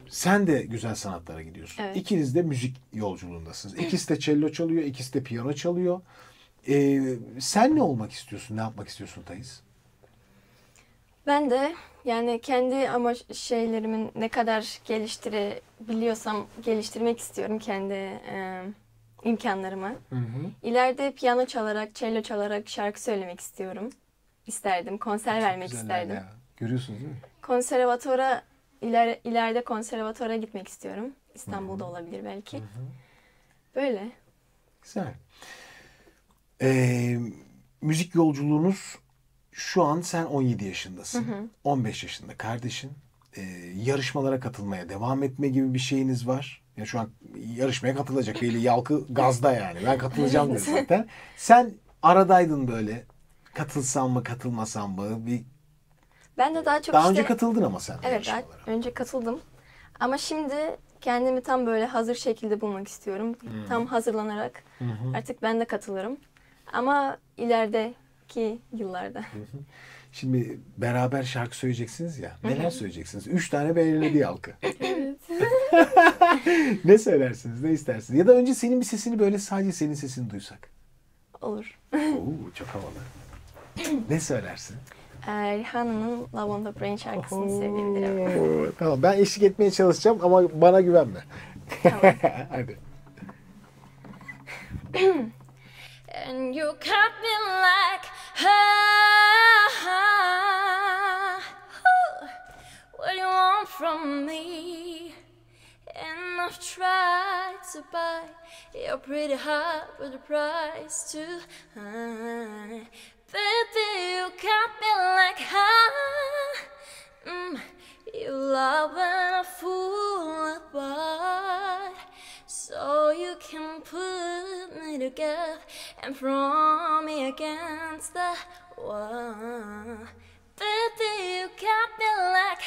Sen de güzel sanatlara gidiyorsun. Evet. İkiniz de müzik yolculuğundasınız. İkisi de cello çalıyor, ikisi de piyano çalıyor. Sen ne olmak istiyorsun, ne yapmak istiyorsun Thais? Ben de yani kendi şeylerimin ne kadar geliştirebiliyorsam geliştirmek istiyorum kendi imkanlarımı. İleride piyano çalarak, cello çalarak şarkı söylemek istiyorum. İsterdim. Konser vermek Güzeller isterdim. ya. Görüyorsunuz değil mi? Konservatuvara ileride konservatuvara gitmek istiyorum. İstanbul'da olabilir belki. Böyle. Güzel. Müzik yolculuğunuz şu an sen 17 yaşındasın. 15 yaşında kardeşin. Yarışmalara katılmaya devam etme gibi bir şeyiniz var. Ya şu an yarışmaya katılacak. Veli Yalkı gazda yani. Ben katılacağım dedi zaten. Sen aradaydın böyle. Katılsam mı katılmasam mı? Ben de daha çok Daha önce katıldın ama sen de Evet, daha yarışmalara. önce katıldım. Ama şimdi kendimi tam böyle hazır şekilde bulmak istiyorum. Tam hazırlanarak artık ben de katılırım. Ama ilerideki yıllarda. Şimdi beraber şarkı söyleyeceksiniz ya. Neler söyleyeceksiniz? 3 tane belirledi Yalkı. Ne söylersiniz? Ne istersiniz? Ya da önce senin bir sesini böyle sadece senin sesini duysak. Olur. Oo, çok havalı. Ne söylersin? Rihanna'nın Love on the Brain şarkısını söyleyebilirim. Oo, tamam, ben eşlik etmeye çalışacağım ama bana güvenme. Hadi. And you cut me like, what do you want from me? And I've tried to buy your pretty heart, but the price too high. Baby, you cut me like, you love when I fool apart. So you can put me together and throw me against the wall. Baby, you got me like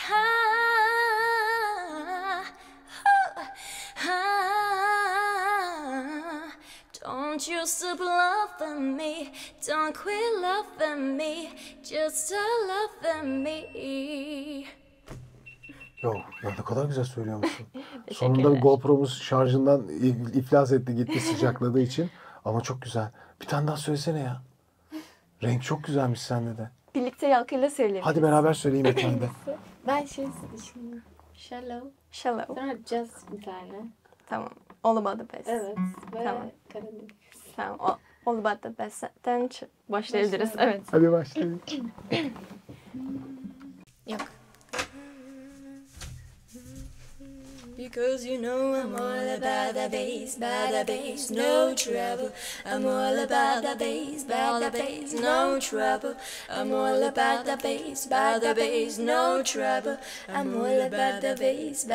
Don't you stop loving me, don't quit loving me, just start loving me. Yo, ya ne kadar güzel söylüyormuşsun. Sonunda GoPro'muz şarjından iflas etti gitti sıcakladığı için. Ama çok güzel. Bir tane daha söylesene ya. Renk çok güzelmiş sende de. Birlikte Yalkı'yla söyleyebiliriz. Hadi beraber söyleyeyim bir tane de. Ben şey düşündüm. Shallow. Shallow. Sonra Just bir tane. Tamam. All About the Best. Evet. Ve Tamam. Karadeniz. Tamam. All About the Best'ten başlayabiliriz. Evet. Hadi başlayalım. Yok. Because you know I'm all about the bass, no trouble. I'm all about the bass, no trouble. I'm all about the bass, no trouble. I'm all about the bass.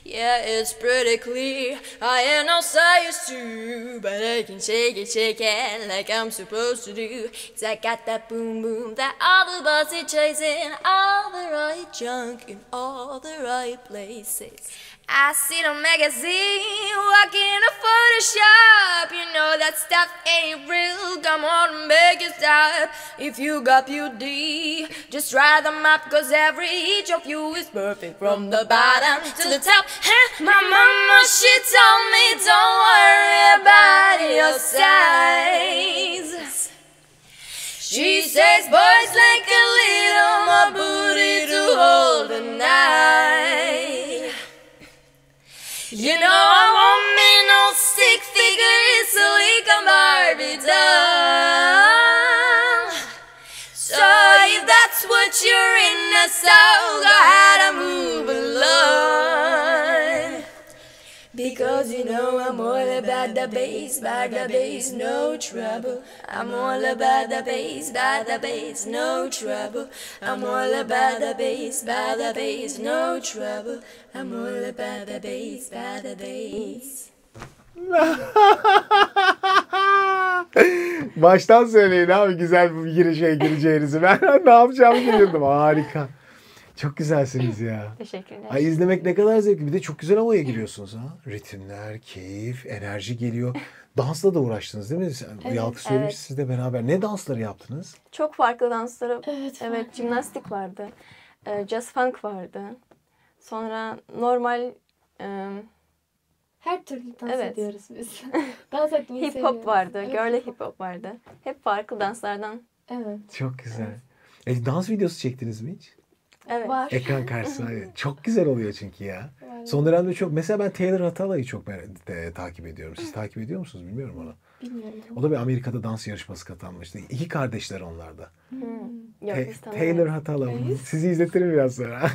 Yeah, it's pretty clear. I ain't no science too, but I can shake it like I'm supposed to do. 'Cause I got that boom boom that all the buzz is chasing, all the right junk in all the right places. I see the magazine, walking in a Photoshop. You know that stuff ain't real. Come on and make it stop. If you got beauty, just try them up, 'cause every each of you is perfect from the bottom to the top. My mama, she told me, don't worry about your size. She says boys like a little more booty to hold the night. so go ahead and move along. Because you know I'm all about the bass, no trouble. I'm all about the bass, no trouble. I'm all about the bass, no trouble. I'm all about the bass, Baştan söyleyin abi güzel bir gireceğinizi. Ben ne yapacağımı biliyordum. Harika. Çok güzelsiniz ya. Teşekkürler. Ay izlemek ne kadar zevkli. Bir de çok güzel havaya giriyorsunuz ha. Ritimler, keyif, enerji geliyor. Dansla da uğraştınız değil mi? Yalkı söylemiş evet. siz de beraber. Ne dansları yaptınız? Çok farklı dansları. Evet, Evet, jimnastik vardı. Jazz funk vardı. Sonra normal Her türlü dans Evet. ediyoruz biz. Dans etmeyi hip seviyoruz. hop vardı. Evet, Girly hip hop. hip hop vardı. Hep farklı danslardan. Evet. Çok güzel. Dans videosu çektiniz mi hiç? Evet. Var. Ekran karşısına. Çok güzel oluyor çünkü ya. Var. Son dönemde çok. Mesela ben Taylor Hatala'yı çok takip ediyorum. Siz takip ediyor musunuz bilmiyorum onu. Bilmiyorum. O da bir Amerika'da dans yarışması kazanmıştı. İki kardeşler onlar da. Yok, biz Taylor tanımıyoruz. Hatala. Sizi izletirim biraz sonra.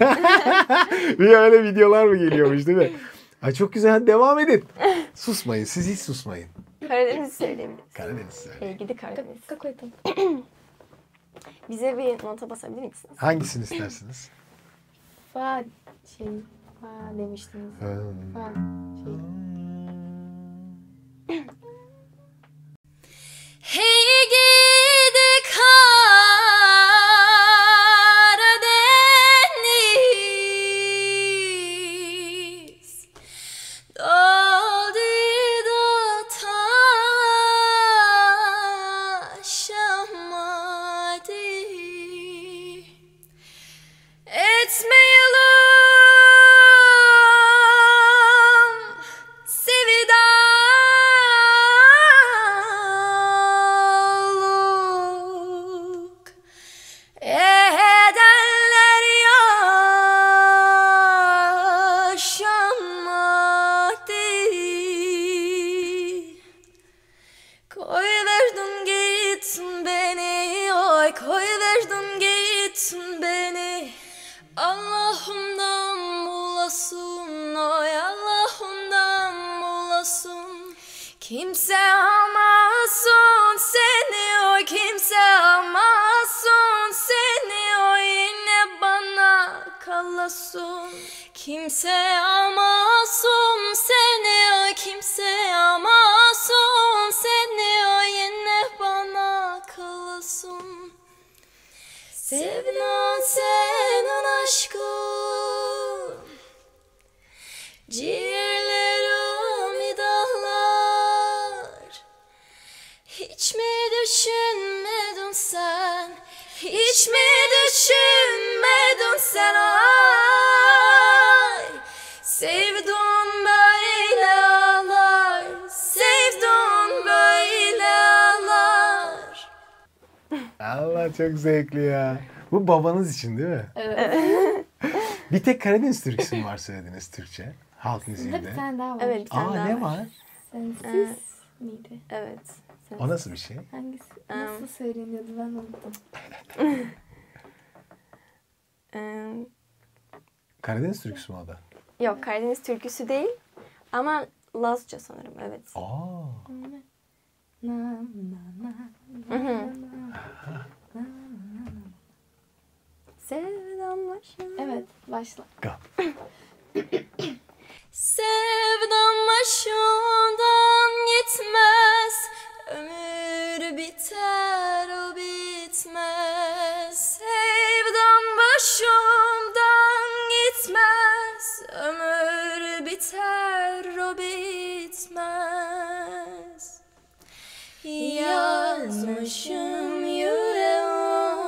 Bir öyle videolar mı geliyormuş değil mi? Ay çok güzel. Devam edin. Susmayın. Siz hiç susmayın. Karadeniz'i söyleyebiliriz. Karadeniz. Gidi Karadeniz. Kakaydım. Bize bir nota basabilir misiniz? Hangisini istersiniz? Fa demiştiniz. Fa şey. Hey gidi Karadeniz, doldu da taşamadı. Etmeyelim sevdalık, edenler yaşamadı. Koyverdin gittin beni, oy koyverdin gittin beni. Allah'ımdan bulasın, oy Allah'ımdan bulasın. Kimse almasın seni, oy kimse almasın seni, oy yine bana kalasın. Kimse almasın seni, oy kimse almasın seni, oy yine bana kalasın. Sevilen senin aşkın, ciğerlerim dağlar. Hiç mi düşünmedin sen, hiç mi düşünmedin sen, ay sevdum böyle ağlar, sevdum böyle ağlar. Allah çok zevkli ya. Bu babanız için değil mi? Evet. Bir tek Karadeniz türküsü mü var söylediğiniz Türkçe? Halk Bir müziğinde. tane daha var. Evet, bir tane daha Ne var. var? Sensiz miydi? Evet. O nasıl bir şey? Hangisi? Nasıl söyleniyordu ben unuttum. Karadeniz türküsü mü o da? Yok, Karadeniz türküsü değil. Ama Lazca sanırım, evet. Aa. Na na na. Sevdam başım. Evet, başla. Go. Sevdam başımdan gitmez, ömür biter o bitmez. Sevdam başımdan gitmez, ömür biter o bitmez. Yazmışım yüreğime,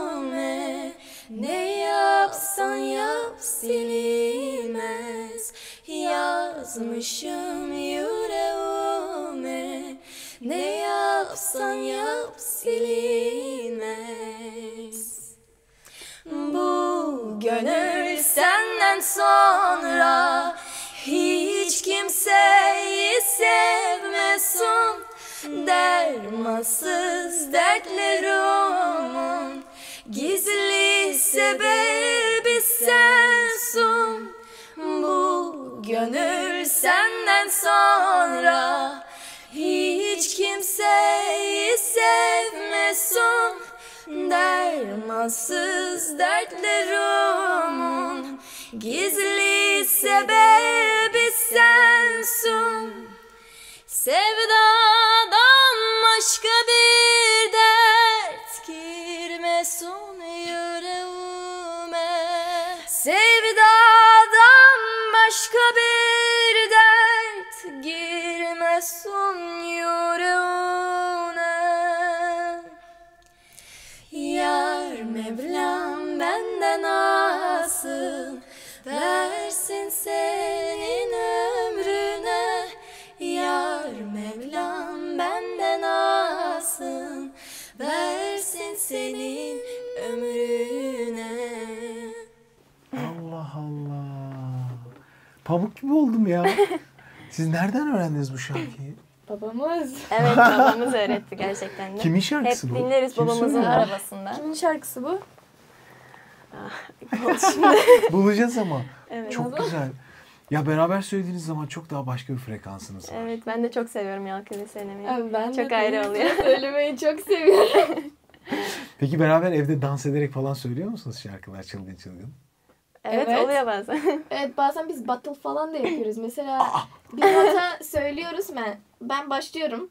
ne yapsan yap silinmez. Yazmışım yüreğime, ne yapsan yap silinmez. Bu gönül senden sonra hiç kimseyi sevmesin. Dermansız dertlerimin gizli sebebi sensin. Bu gönül senden sonra hiç kimseyi sevmesin. Dermansız dertlerimin gizli sebebi sensin. Sevdadan başka bir dert girmesin yüreğime. Sevdadan başka bir dert girmesin yüreğine. Yar Mevlam benden alsın, versin senin ömrüne. Yar Mevlam benden alsın, versin senin ömrüne. Allah Allah. Pamuk gibi oldum ya. Siz nereden öğrendiniz bu şarkıyı? Babamız. Evet, babamız öğretti gerçekten de. Kimin şarkısı Hep bu? dinleriz Kim babamızın söylüyor? arabasında. Kimin şarkısı bu? Bulacağız ama. Evet. Çok güzel. Ya beraber söylediğiniz zaman çok daha başka bir frekansınız var. Evet, ben de çok seviyorum Yalkı'yı söylemeyi. Abi ben Çok de ayrı oluyor. Söylemeyi çok seviyorum. Peki beraber evde dans ederek falan söylüyor musunuz şarkılar çılgın çılgın? Evet, Evet. oluyor bazen. Evet, bazen biz battle falan da yapıyoruz. Mesela bir nota söylüyoruz, ben başlıyorum.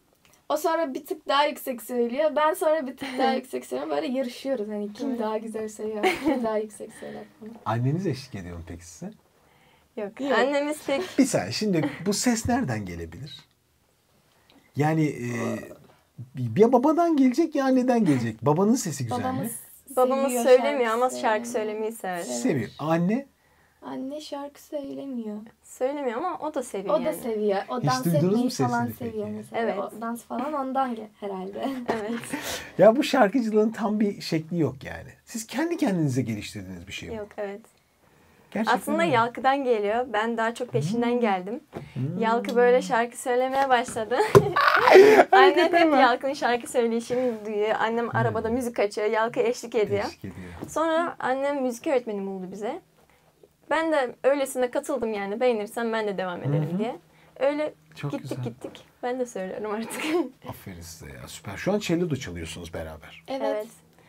O sonra bir tık daha yüksek söylüyor. Ben sonra bir tık daha yüksek söylüyorum. Böyle yarışıyoruz. Hani kim daha güzel söylüyor, kim daha yüksek söyler falan. Anneniz eşlik ediyor mu peki size? Yok. Annemiz pek Bir saniye, şimdi bu ses nereden gelebilir? Yani ya babadan gelecek ya anneden gelecek. Babanın sesi güzel mi? babamız seviyor söylemiyor ama şarkı şarkı söylemeyi. söylemeyi sever. Seviyor. Anne Anne şarkı söylemiyor. Söylemiyor ama o da seviyor O da yani. seviyor. O Hiç dans duydunuz mu etmeyi sesini falan peki? seviyor mesela. Evet. O dans falan ondan herhalde. Evet. ya bu şarkıcılığın tam bir şekli yok yani. Siz kendi kendinize geliştirdiğiniz bir şey bu. Yok, evet. Gerçekten Aslında öyle. Yalkı'dan geliyor. Ben daha çok peşinden geldim. Yalkı böyle şarkı söylemeye başladı. Annem hep Yalkı'nın şarkı söyleyişini duyuyor. Annem arabada müzik açıyor. Yalkı eşlik ediyor. Eşlik ediyor. Sonra annem müzik öğretmeni buldu bize. Ben de öylesine katıldım yani. Beğenirsem ben de devam ederim diye. Öyle Çok gittik güzel. gittik. Ben de söylüyorum artık. Aferin size ya, süper. Şu an cello da çalıyorsunuz beraber. Evet. Evet.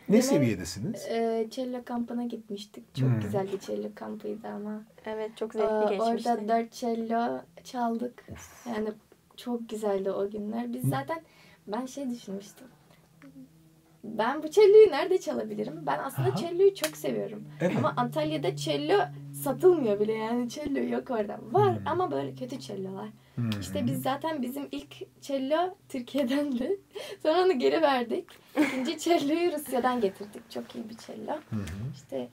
Ne Benim- seviyedesiniz? Cello kampına gitmiştik. Çok güzel bir cello kampıydı ama. Evet, çok zevkli geçmişti. Orada 4 cello çaldık. Yani çok güzeldi o günler. Biz zaten ben düşünmüştüm. Ben bu cello'yu nerede çalabilirim? Ben aslında Aha. cello'yu çok seviyorum. Evet. Ama Antalya'da cello satılmıyor bile yani. Cello yok orada. Var ama böyle kötü cello'lar. İşte biz zaten bizim ilk cello Türkiye'dendi. Sonra onu geri verdik. İkinci cello'yu Rusya'dan getirdik. Çok iyi bir cello. İşte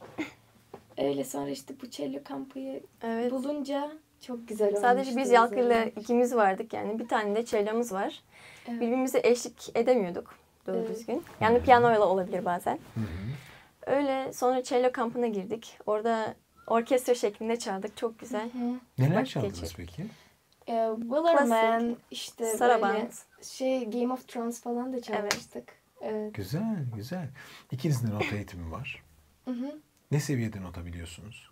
öyle sonra işte bu cello kampıyı Evet. bulunca çok güzel olmuştu. Sadece biz Yalkı'yla ikimiz vardık yani. Bir tane de cello'muz var. Evet. Birbirimize eşlik edemiyorduk doğru Evet. düzgün. Yani piyanoyla olabilir bazen. Öyle sonra cello kampına girdik. Orada orkestra şeklinde çaldık. Çok güzel. Neler vakit çaldınız geçirdik. peki? Willerman işte Saraband. böyle Game of Thrones falan da çalmıştık. Evet. Güzel, güzel. İkinizin de nota eğitimi var. Ne seviyede nota biliyorsunuz?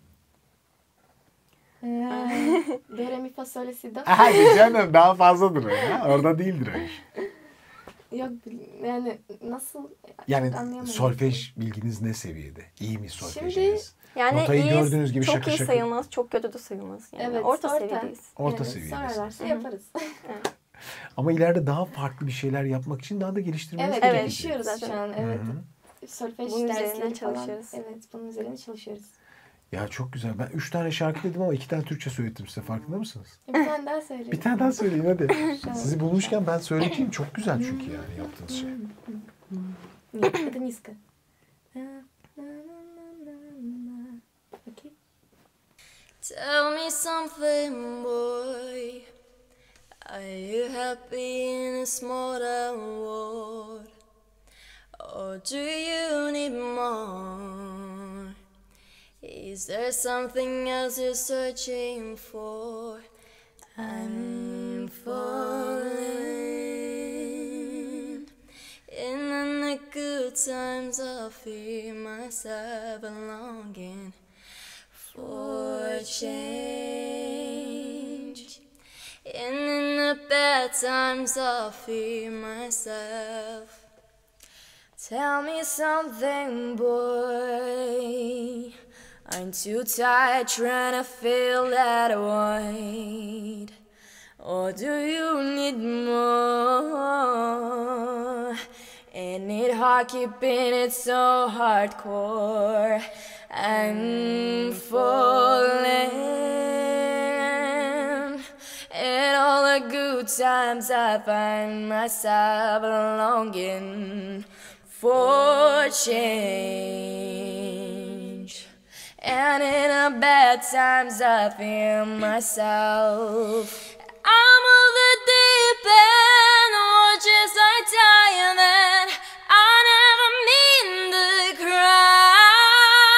Do, re, mi, fa, sol, la, si, do. Hadi canım, daha fazladır o ya. Orada değildir o iş. Yok yani nasıl Yani anlayamadım. solfej bilginiz ne seviyede? İyi mi solfejiniz? Yani Notayı iyi, gördüğünüz gibi çok şakır iyi şakır. sayılmaz, çok kötü de sayılmaz. Yani Evet, orta seviyedeyiz. Orta yani seviyedesiniz. Sorarlarsa yaparız. Ama ileride daha farklı bir şeyler yapmak için daha da geliştirmeniz Evet, gerekecek. çalışıyoruz Zaten. şu an. Evet. Solfej Bunun dersleri üzerine falan. çalışıyoruz. Evet, bunun üzerine çalışıyoruz. Ya çok güzel. Ben 3 tane şarkı dedim ama 2 tane Türkçe söyledim size. Farkında mısınız? Bir tane daha söyleyeyim. Bir tane daha söyleyin hadi. Sizi bulmuşken ben söyleyeyim. Çok güzel çünkü yani yaptığınız şey. Нет, это низко. Okay. Tell me something, boy. Are you happy in this modern world? Or do you need more? Is there something else you're searching for? I'm falling. In the good times I feel myself belonging. for change. And in the bad times I fear myself. Tell me something, boy. Aren't you tired trying to fill that void? Or do you need more? And it hard keeping it so hardcore. I'm falling. In all the good times I find myself longing for change. And in the bad times I feel myself. I'm of the deep end, watches I die, and then I never mean the crowd.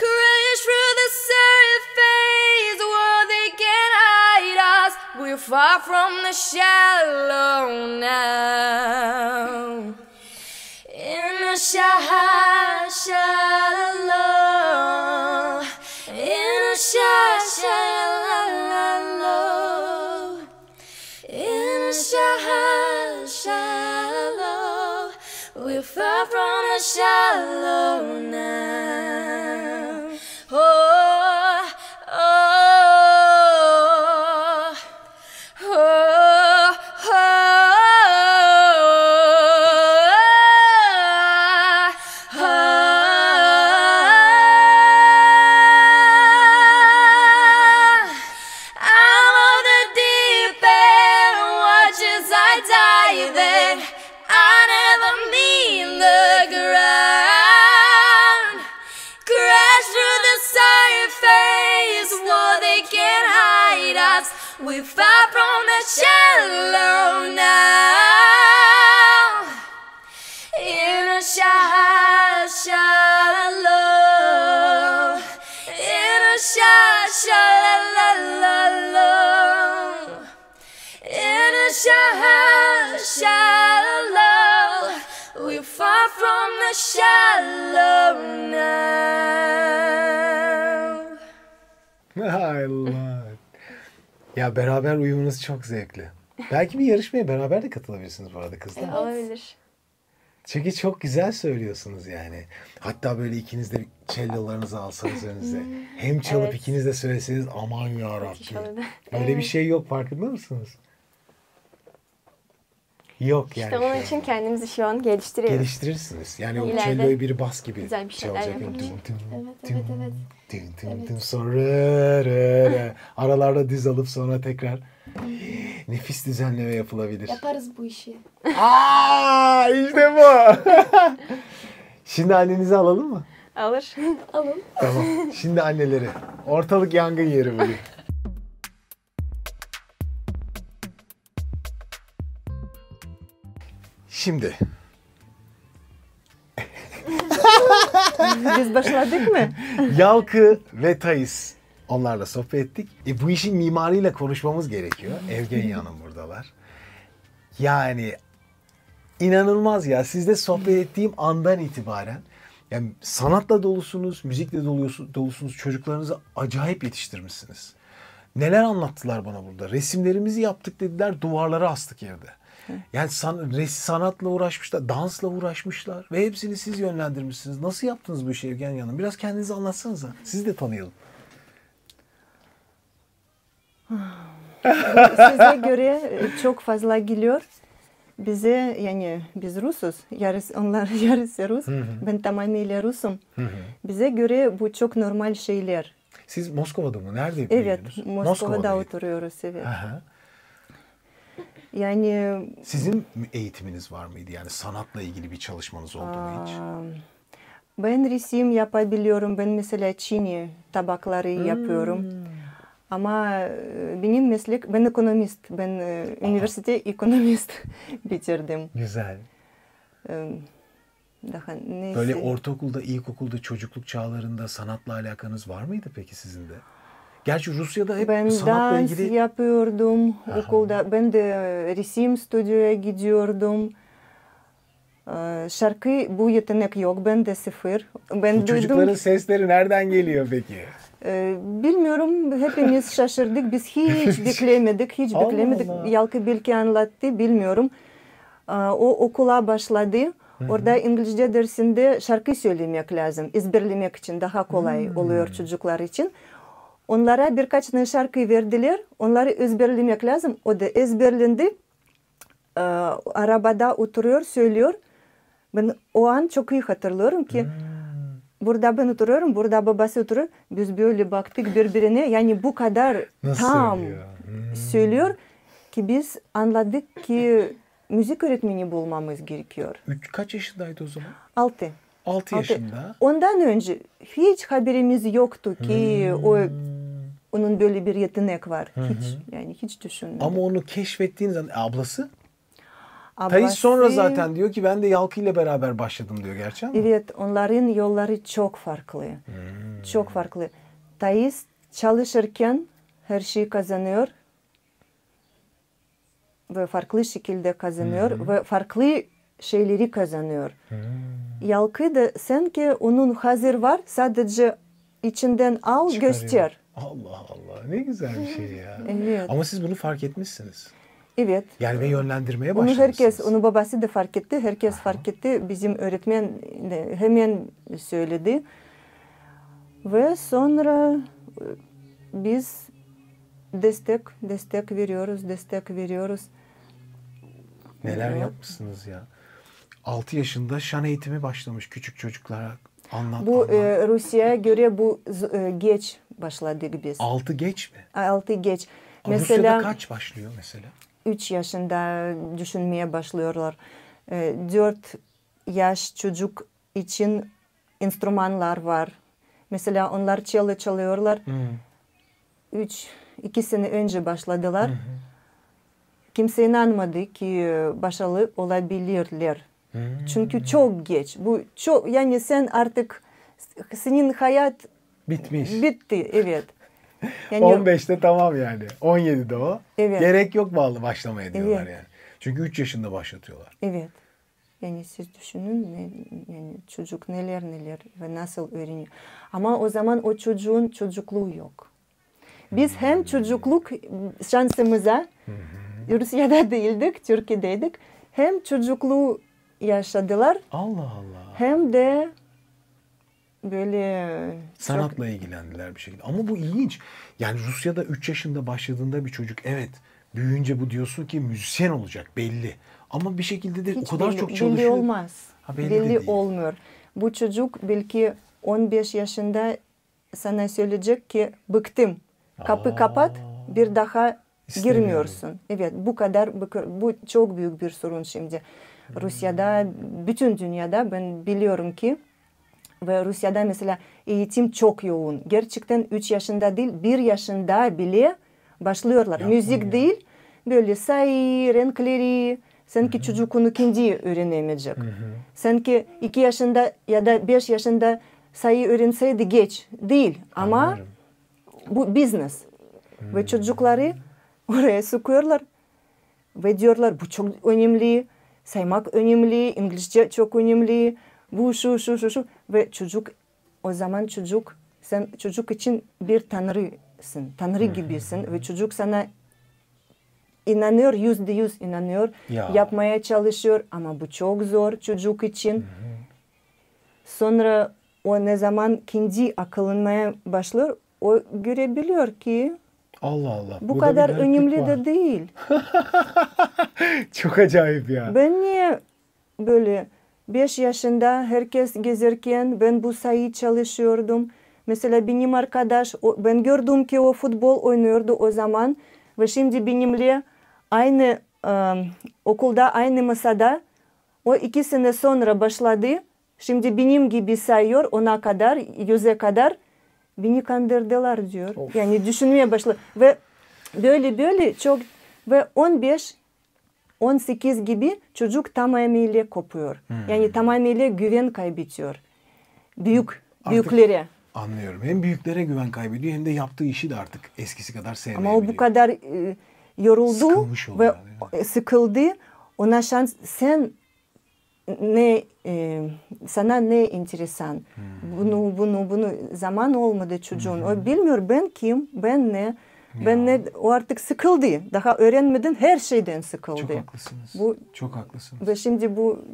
Crash through the surface where they can hide us. We're far from the shallow now. In the shallow, in the shallow, in the shallow, we're far from the shallow now. Oh, oh, oh, oh. We're far from the shallow now. In a shallow, in a shallow, in a shallow, we're far from the shallow now. I love it. Ya beraber uyumunuz çok zevkli. Belki bir yarışmaya beraber de katılabilirsiniz bu arada kızlar. Evet. Olabilir. Çünkü çok güzel söylüyorsunuz yani. Hatta böyle ikiniz de cellolarınızı alsanız önünüze. Hem çalıp Evet. ikiniz de söyleseniz aman yarabbim. olurdu. Böyle bir şey yok, farkında mısınız? Yok yani. İşte onun şu an. için kendimizi şu an geliştiriyoruz. Geliştirirsiniz. Yani o İleride celloyu biri bas gibi güzel bir şeyler çalacak. yapalım. Evet. Sonra aralarda diz alıp sonra tekrar nefis düzenleme yapılabilir. Yaparız bu işi. Aa, işte bu. Şimdi annenizi alalım mı? Alır. Alın. Tamam. Şimdi anneleri. Ortalık yangın yeri bugün. Şimdi Biz başladık mı? Yalkı ve Thais, onlarla sohbet ettik. Bu işin mimarıyla konuşmamız gerekiyor. Evgenya Hanım buradalar. Yani inanılmaz ya. Sizle sohbet ettiğim andan itibaren yani sanatla dolusunuz, müzikle dolusunuz. Çocuklarınızı acayip yetiştirmişsiniz. Neler anlattılar bana burada. Resimlerimizi yaptık dediler, duvarlara astık evde. Yani sanatla uğraşmışlar, dansla uğraşmışlar ve hepsini siz yönlendirmişsiniz. Nasıl yaptınız bu işi Evgenya Hanım? Biraz kendinizi anlatsanıza. Sizi de tanıyalım. Size göre çok fazla geliyor. Bize yani biz Rusuz, onlar yarısı Rus. Ben tamamıyla Rusum. Bize göre bu çok normal şeyler. Siz Moskova'da mı? Nerede Evet, büyüdünüz? Moskova'da oturuyoruz. Evet. Aha. Yani Sizin eğitiminiz var mıydı? Yani sanatla ilgili bir çalışmanız oldu mu hiç? ben resim yapabiliyorum. Ben mesela Çini tabakları yapıyorum. Ama benim meslek, ben ekonomist. Ben üniversite ekonomist bitirdim. Güzel. Daha neyse. Böyle ortaokulda, ilkokulda, çocukluk çağlarında sanatla alakanız var mıydı peki sizin de? Gerçi Rusya'da hep Ben sanatla dans ilgili... yapıyordum okulda. Ben de resim stüdyoya gidiyordum. Şarkı bu yetenek yok. Ben de sıfır. Ben Bu çocukların sesleri nereden geliyor peki? Bilmiyorum. Hepimiz şaşırdık. Biz hiç beklemedik. Hiç Allah beklemedik. Allah. Yalkı belki anlattı. Bilmiyorum. O okula başladı. Orada İngilizce dersinde şarkı söylemek lazım. Ezberlemek için daha kolay oluyor çocuklar için. Onlara birkaç tane şarkı verdiler. Onları ezberlemek lazım. O da ezberlendi. Arabada oturuyor, söylüyor. Ben o an çok iyi hatırlıyorum ki burada ben oturuyorum, burada babası oturuyor. Biz böyle baktık birbirine. Yani bu kadar Nasıl tam söylüyor? söylüyor ki biz anladık ki müzik öğretmeni bulmamız gerekiyor. Kaç yaşındaydı o zaman? 6. 6 yaşında. Ondan önce hiç haberimiz yoktu ki onun böyle bir yetenek var. Hiç yani hiç düşünmedim. Ama onu keşfettiğiniz zaman ablası? Ablası, Tayyip sonra zaten diyor ki ben de Yalkı ile beraber başladım diyor, gerçi ama. Evet, onların yolları çok farklı. Çok farklı. Tayyip çalışırken her şeyi kazanıyor ve farklı şekilde kazanıyor ve farklı şeyleri kazanıyor. Yalkı da sanki onun hazır var, sadece içinden al, Çıkarıyor. göster. Allah Allah, ne güzel bir şey ya. Evet. Ama siz bunu fark etmişsiniz. Evet. Yani ve yönlendirmeye Onu başlamışsınız. herkes, onu babası da fark etti. Herkes fark etti. Bizim öğretmen de hemen söyledi. Ve sonra biz destek veriyoruz. Neler Evet. yapmışsınız ya. 6 yaşında şan eğitimi başlamış küçük çocuklara. Bu Rusya'ya göre bu geç başladık biz. 6 geç mi? 6 geç. Rusya'da kaç başlıyor mesela? 3 yaşında düşünmeye başlıyorlar. 4 yaş çocuk için enstrümanlar var. Mesela onlar cello çalıyorlar. 2 sene önce başladılar. Kimse inanmadı ki başarılı olabilirler. Çünkü çok geç. Bu çok, yani sen artık senin hayat Bitmiş. bitti. Evet. Yani 15'te tamam yani. 17'de o. Evet. Gerek yok başlamaya diyorlar Evet. yani. Çünkü 3 yaşında başlatıyorlar. Evet. Yani siz düşünün yani çocuk neler ve nasıl öğreniyor. Ama o zaman o çocuğun çocukluğu yok. Biz hem çocukluk şansımıza Rusya'da değildik, Türkiye'deydik. Hem çocukluğu yaşadılar Allah Allah. hem de böyle Sanatla ilgilendiler bir şekilde. Ama bu ilginç. Yani Rusya'da 3 yaşında başladığında bir çocuk, evet, büyüyünce bu diyorsun ki müzisyen olacak belli. Ama bir şekilde de hiç o kadar belli, çok çalışıyor. belli olmaz. Belli de değil. Olmuyor. Bu çocuk belki 15 yaşında sana söyleyecek ki bıktım. Kapı kapat, bir daha girmiyorsun. Evet, bu kadar, bu çok büyük bir sorun şimdi. Rusya'da, bütün dünyada ben biliyorum ki ve Rusya'da mesela eğitim çok yoğun. Gerçekten 3 yaşında değil, 1 yaşında bile başlıyorlar. Müzik değil, böyle sayı, renkleri, sanki çocuk onu kendi öğrenemeyecek. Sanki 2 yaşında ya da 5 yaşında sayı öğrenseydi geç. Değil ama Anladım. bu business. Ve çocukları oraya sokuyorlar ve diyorlar bu çok önemli, saymak önemli, İngilizce çok önemli, bu şu ve çocuk, o zaman sen çocuk için bir tanrısın, tanrı gibisin ve çocuk sana inanıyor, %100 inanıyor, yapmaya çalışıyor ama bu çok zor çocuk için. Sonra o ne zaman kendi akıllanmaya başlıyor, o görebiliyor ki Allah Allah. bu kadar önemli de değil. Çok acayip ya. Ben niye böyle 5 yaşında herkes gezerken ben bu sayı çalışıyordum. Mesela benim arkadaş, ben gördüm ki o futbol oynuyordu o zaman ve şimdi benimle aynı okulda, aynı masada o 2 sene sonra başladı. Şimdi benim gibi sayıyor ona kadar, 100'e kadar. Beni kandırdılar diyor. Of. Yani düşünmeye başladı. Ve böyle çok ve 15-18 gibi çocuk tamamıyla kopuyor. Yani tamamıyla güven kaybediyor. Büyüklere. Anlıyorum. Hem büyüklere güven kaybediyor hem de yaptığı işi de artık eskisi kadar sevmeyebiliyor. Ama o bu kadar yoruldu ve sıkıldı. sıkıldı. Ona şans, sen ne sana ne enteresan. Bunu zaman olmadı çocuğun. O bilmiyor ben kim, ben ne. Ben ne, o artık sıkıldı. Daha öğrenmeden her şeyden sıkıldı. Çok haklısınız. Çok haklısınız. Ve şimdi bu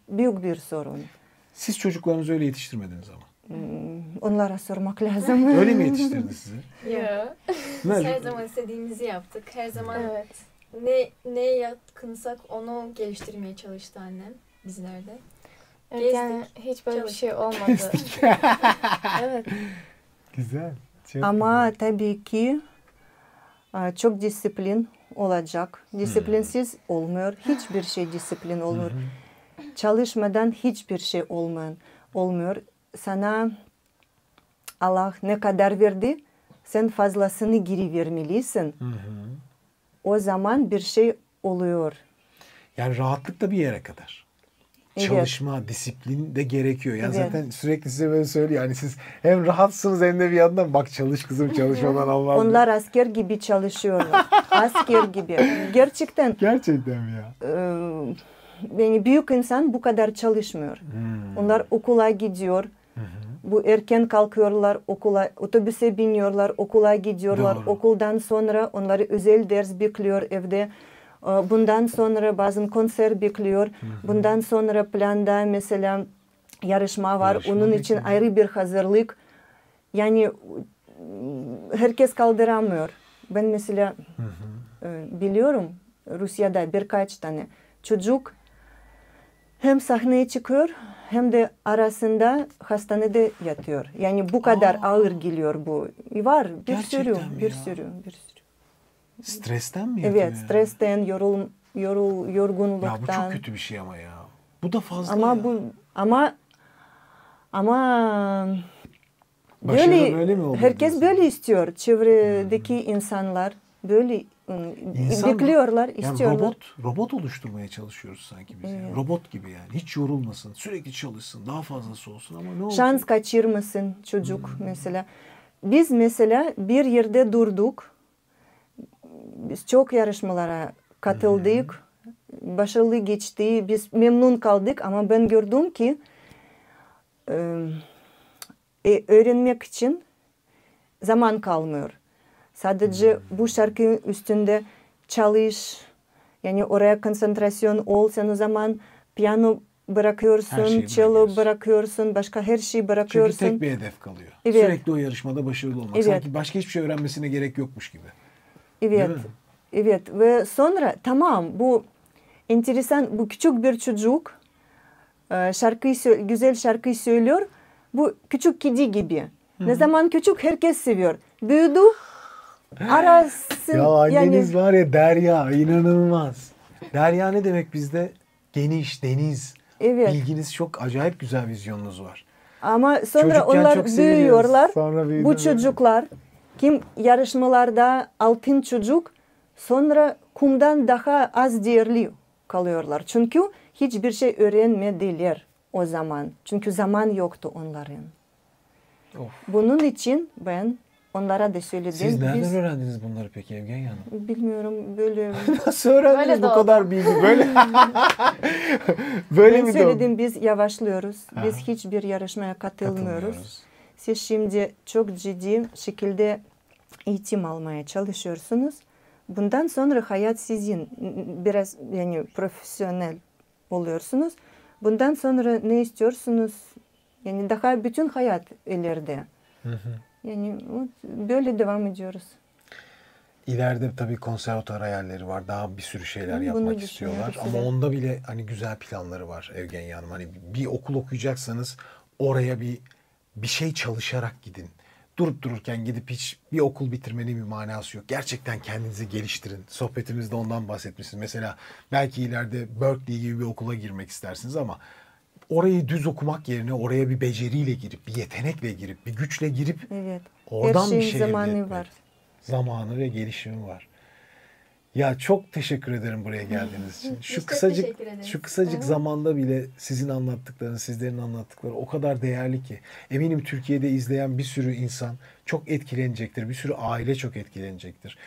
büyük bir sorun. Siz çocuklarınızı öyle yetiştirmediniz ama. Onlara sormak lazım. Öyle mi yetiştirdi sizi? Yok. Ne? Biz her zaman istediğimizi yaptık. Her zaman Evet. neye yakınsak onu geliştirmeye çalıştı annem bizlerde. Evet, yani Gezdik, hiç böyle bir çalıştık. şey olmadı. Evet. Güzel. Çok Ama tabii ki çok disiplin olacak. Disiplinsiz olmuyor. Hiçbir şey disiplin olmuyor. Çalışmadan hiçbir şey olmuyor. Sana Allah ne kadar verdi, sen fazlasını geri vermelisin. O zaman bir şey oluyor. Yani rahatlık da bir yere kadar. Evet. Çalışma, disiplin de gerekiyor. Yani Evet. zaten sürekli size böyle söylüyor. Yani siz hem rahatsınız hem de bir yandan bak çalış kızım çalışmadan Allah'ım. Onlar asker gibi çalışıyorlar. Asker gibi. Gerçekten Gerçekten mi ya? yani büyük insan bu kadar çalışmıyor. Onlar okula gidiyor. Bu erken kalkıyorlar okula, otobüse biniyorlar, okula gidiyorlar. Doğru. Okuldan sonra onları özel ders bekliyor evde. Bundan sonra bazen konser bekliyor. Bundan sonra planda mesela yarışma var. Yarışma Onun için bekliyor. ayrı bir hazırlık. Yani herkes kaldıramıyor. Ben mesela biliyorum Rusya'da birkaç tane çocuk hem sahneye çıkıyor hem de arasında hastanede yatıyor. Yani bu kadar ağır geliyor bu. Var bir Gerçekten sürü, mi bir ya? sürü. Stresten mi yapıyor Evet, yani? stresten, Ya yorgunluktan. bu çok kötü bir şey ama ya. Bu da fazla Ama ya. ama Başarı böyle mi oldu herkes diyorsun? böyle istiyor. Çevredeki insanlar böyle İnsan- bekliyorlar, Yani istiyorlar. robot oluşturmaya çalışıyoruz sanki biz. Yani. Robot gibi yani. Hiç yorulmasın, sürekli çalışsın, daha fazlası olsun ama ne olacak? Şans kaçırmasın çocuk mesela. Biz mesela bir yerde durduk. Biz çok yarışmalara katıldık. Başarılı geçti. Biz memnun kaldık ama ben gördüm ki öğrenmek için zaman kalmıyor. Sadece bu şarkı üstünde çalış. Yani oraya konsantrasyon ol. Sen o zaman piyano bırakıyorsun, Her şeyi cello bırakıyorsun. bırakıyorsun, başka her şeyi Çünkü bırakıyorsun. tek bir hedef kalıyor. Evet. Sürekli o yarışmada başarılı olmak. Evet. Sanki başka hiçbir şey öğrenmesine gerek yokmuş gibi. Evet. Değil mi? Evet ve sonra tamam bu enteresan bu küçük bir çocuk güzel şarkıyı söylüyor. Bu küçük kedi gibi. Ne zaman küçük herkes seviyor. Büyüdü arasın Ya anneniz yani var ya Derya inanılmaz. Derya ne demek bizde? Geniş, deniz. Evet. Bilginiz çok acayip güzel vizyonunuz var. ama sonra Çocukken onlar çok seviniyoruz. büyüyorlar. Sonra büyüdüler. Bu çocuklar kim yarışmalarda altın çocuk sonra kumdan daha az değerli kalıyorlar. Çünkü hiçbir şey öğrenmediler o zaman. Çünkü zaman yoktu onların. Of. Bunun için ben onlara da söyledim. Siz nereden Biz, öğrendiniz bunları peki Evgenya Hanım? bilmiyorum böyle Nasıl öğrendiniz Böyle bu doğdu. kadar bilgi? Böyle böyle ben mi söyledim biz yavaşlıyoruz. Ha. Biz hiçbir yarışmaya katılmıyoruz. Katılmıyoruz. Siz şimdi çok ciddi şekilde eğitim almaya çalışıyorsunuz. Bundan sonra hayat sizin biraz yani profesyonel oluyorsunuz. Bundan sonra ne istiyorsunuz? Yani daha bütün hayat ileride. Yani böyle devam ediyoruz. İleride tabii konservatuar hayalleri var. Daha bir sürü şeyler Bunu yapmak düşünüyoruz istiyorlar. bile. Ama onda bile hani güzel planları var Evgenya Hanım. Hani bir okul okuyacaksanız oraya bir şey çalışarak gidin. Durup dururken gidip hiç bir okul bitirmenin bir manası yok. Gerçekten kendinizi geliştirin. Sohbetimizde ondan bahsetmişsiniz. Mesela belki ileride Berkeley gibi bir okula girmek istersiniz ama orayı düz okumak yerine oraya bir beceriyle girip, bir yetenekle girip, bir güçle girip Evet. oradan Her bir şeyin şey elde zamanı etmek. var. Zamanı ve gelişimi var. Ya çok teşekkür ederim buraya geldiğiniz için. Biz çok teşekkür ederiz. Şu kısacık zamanda bile sizin anlattıklarınız, sizlerin anlattıkları o kadar değerli ki. Eminim Türkiye'de izleyen bir sürü insan çok etkilenecektir. Bir sürü aile çok etkilenecektir.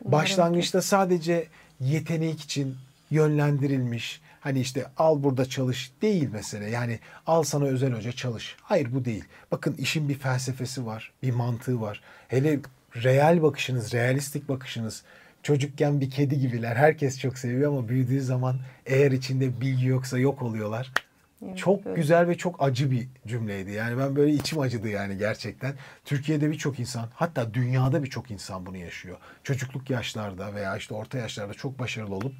Başlangıçta sadece yetenek için yönlendirilmiş. Hani işte al burada çalış değil mesele. Yani al sana özel hoca çalış. Hayır, bu değil. Bakın, işin bir felsefesi var, bir mantığı var. Hele real bakışınız, realistik bakışınız. Çocukken bir kedi gibiler. Herkes çok seviyor ama büyüdüğü zaman eğer içinde bilgi yoksa yok oluyorlar. Evet, Çok evet. güzel ve çok acı bir cümleydi. Yani ben böyle içim acıdı yani gerçekten. Türkiye'de birçok insan, hatta dünyada birçok insan bunu yaşıyor. Çocukluk yaşlarda veya işte orta yaşlarda çok başarılı olup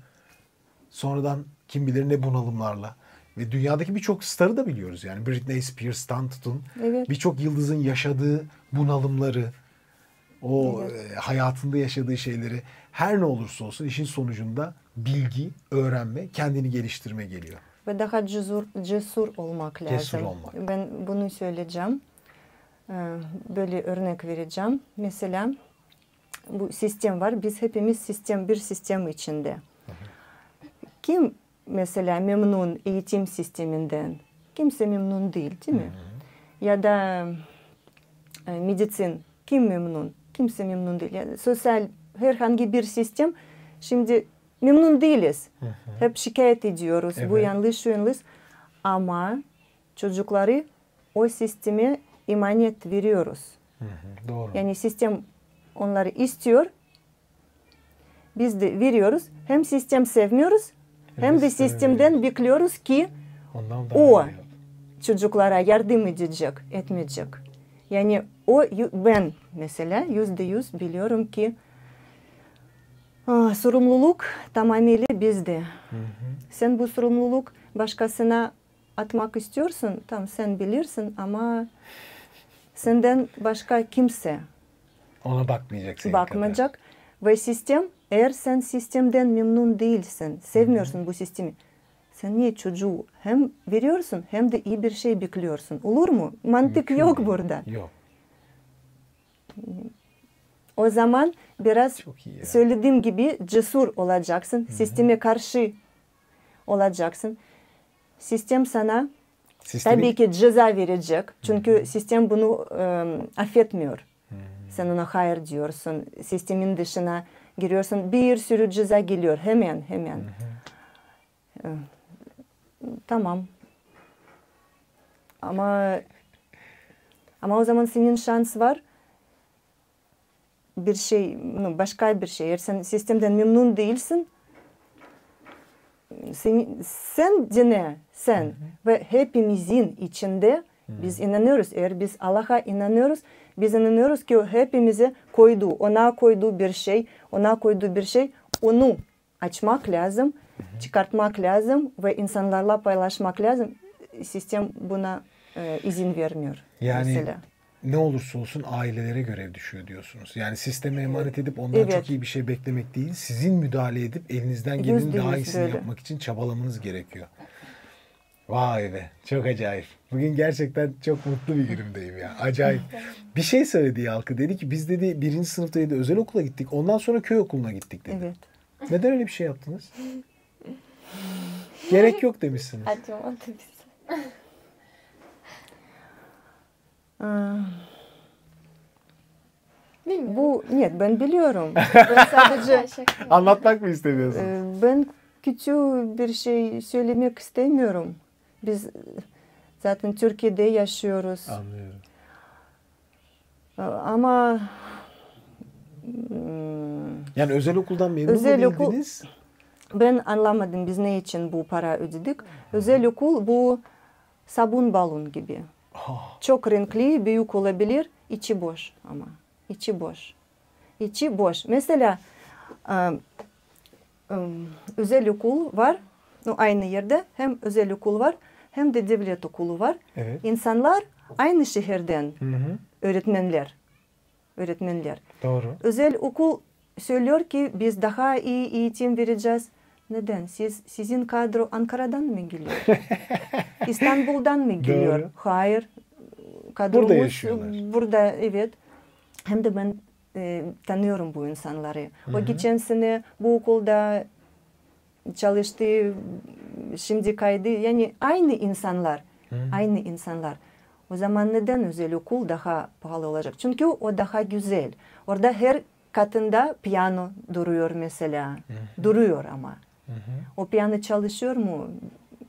sonradan kim bilir ne bunalımlarla, ve dünyadaki birçok starı da biliyoruz yani. Britney Spears'tan tutun. Evet. Birçok yıldızın yaşadığı bunalımları, o hayatında yaşadığı şeyleri, her ne olursa olsun işin sonucunda bilgi, öğrenme, kendini geliştirme geliyor. Ve daha cesur olmak lazım. Cesur olmak. Ben bunu söyleyeceğim. Böyle örnek vereceğim. Mesela bu sistem var. Biz hepimiz bir sistem içinde. Kim mesela memnun eğitim sisteminden? Kimse memnun değil mi? Ya da medicin, kim memnun? Kimse memnun değil. Yani sosyal herhangi bir sistem, şimdi memnun değiliz. Hep şikayet ediyoruz. Bu yanlış, şu yanlış. Ama çocukları o sisteme emanet veriyoruz. Doğru. Yani sistem onları istiyor. Biz de veriyoruz. Hem sistem sevmiyoruz, hem de sistemden bekliyoruz ki o çocuklara yardım etmeyecek. Yani ben mesela %100 biliyorum ki sorumluluk tamamıyla bizde. Sen bu sorumluluk başkasına atmak istiyorsun, tam sen bilirsin ama senden başka kimse ona bakmayacak, senin bakmayacak. kadar. Ve sistem, eğer sen sistemden memnun değilsin, sevmiyorsun bu sistemi, sen niye çocuğu hem veriyorsun hem de iyi bir şey bekliyorsun? Olur mu? Mantık yok burada. Yok. O zaman biraz Çok iyi ya. söylediğim gibi cesur olacaksın. Sisteme karşı olacaksın. Sistem sana tabii ki ceza verecek. Çünkü sistem bunu affetmiyor. Sen ona hayır diyorsun. Sistemin dışına giriyorsun. Bir sürü ceza geliyor. Hemen. Tamam. Ama o zaman senin şans var. Bir şey, başka bir şey. Eğer sen sistemden memnun değilsin, sen dene, ve hepimizin içinde biz inanıyoruz. Eğer biz Allah'a inanıyoruz, biz inanıyoruz ki o hepimize ona koyduğu bir şey, onu açmak lazım, çıkartmak lazım ve insanlarla paylaşmak lazım. Sistem buna izin vermiyor. Yani mesela. Ne olursa olsun ailelere görev düşüyor diyorsunuz. Yani sisteme emanet edip ondan çok iyi bir şey beklemek değil, sizin müdahale edip elinizden geleni daha iyisini yapmak için çabalamanız gerekiyor. Vay be, çok acayip. Bugün gerçekten çok mutlu bir günümdeyim ya. Acayip. Bir şey söyledi Yalkı, dedi ki biz dedi 1. sınıftaydı özel okula gittik. Ondan sonra köy okuluna gittik dedi. Evet. Neden öyle bir şey yaptınız? Gerek yok demişsiniz. Acımadı bize. Bilmiyorum. Ben biliyorum. Ben sadece Anlatmak mı istemiyorsun? ben kötü bir şey söylemek istemiyorum. Biz zaten Türkiye'de yaşıyoruz. Anlıyorum. Ama Yani özel okuldan memnun mu değildiniz? Ben anlamadım biz ne için bu para ödedik. Özel okul bu sabun balon gibi. Çok renkli, büyük olabilir, içi boş ama. İçi boş. Mesela özel okul var, aynı yerde hem özel okul var hem de devlet okulu var. Evet. İnsanlar aynı şehirden öğretmenler. Doğru. Özel okul söylüyor ki biz daha iyi eğitim vereceğiz. Neden? Sizin kadro Ankara'dan mı geliyor? İstanbul'dan mı geliyor? Doğru. Hayır. Kadromuz burada yaşıyorlar. Burada, evet. Hem de ben tanıyorum bu insanları. O geçen sene bu okulda çalıştı, şimdi kaydı. Yani aynı insanlar. Aynı insanlar. O zaman neden özel okul daha pahalı olacak? Çünkü o daha güzel. Orada her katında piyano duruyor mesela. Duruyor ama. O piyano çalışıyor mu?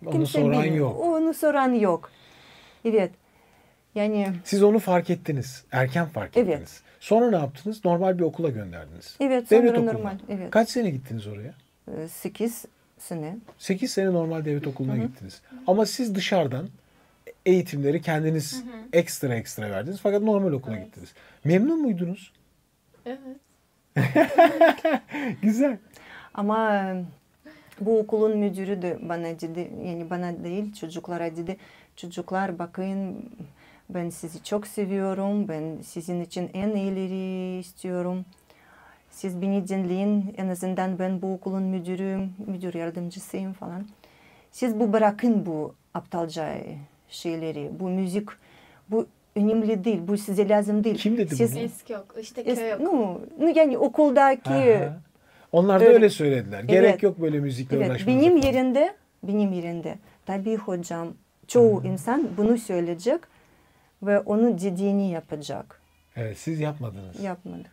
Onu soran bilmiyor. yok. Onu soran yok. Evet. Yani Siz onu fark ettiniz. Erken fark Evet. ettiniz. Sonra ne yaptınız? Normal bir okula gönderdiniz. evet Devlet sonra okuluna. normal. Evet. Kaç sene gittiniz oraya? 8 sene. 8 sene normal devlet okuluna gittiniz. Ama siz dışarıdan eğitimleri kendiniz ekstra verdiniz. Fakat normal okula gittiniz. Memnun muydunuz? Evet. Güzel. Ama bu okulun müdürü de bana dedi, yani bana değil çocuklara dedi, çocuklar bakın ben sizi çok seviyorum, ben sizin için en iyileri istiyorum. Siz beni dinleyin, en azından ben bu okulun müdürüyüm, müdür yardımcısıyım falan. Siz bu bırakın bu aptalca şeyleri, bu müzik, bu önemli değil, bu size lazım değil. Kim dedi bunu? Eski ok. İşte köy okulu. Yani okuldaki... Aha. Onlar da Öyle. öyle söylediler. Gerek Evet. yok böyle müzikle Evet, uğraşmanıza. benim yerinde tabii hocam çoğu insan bunu söyleyecek ve onu dediğini yapacak. Evet, siz yapmadınız. Yapmadık.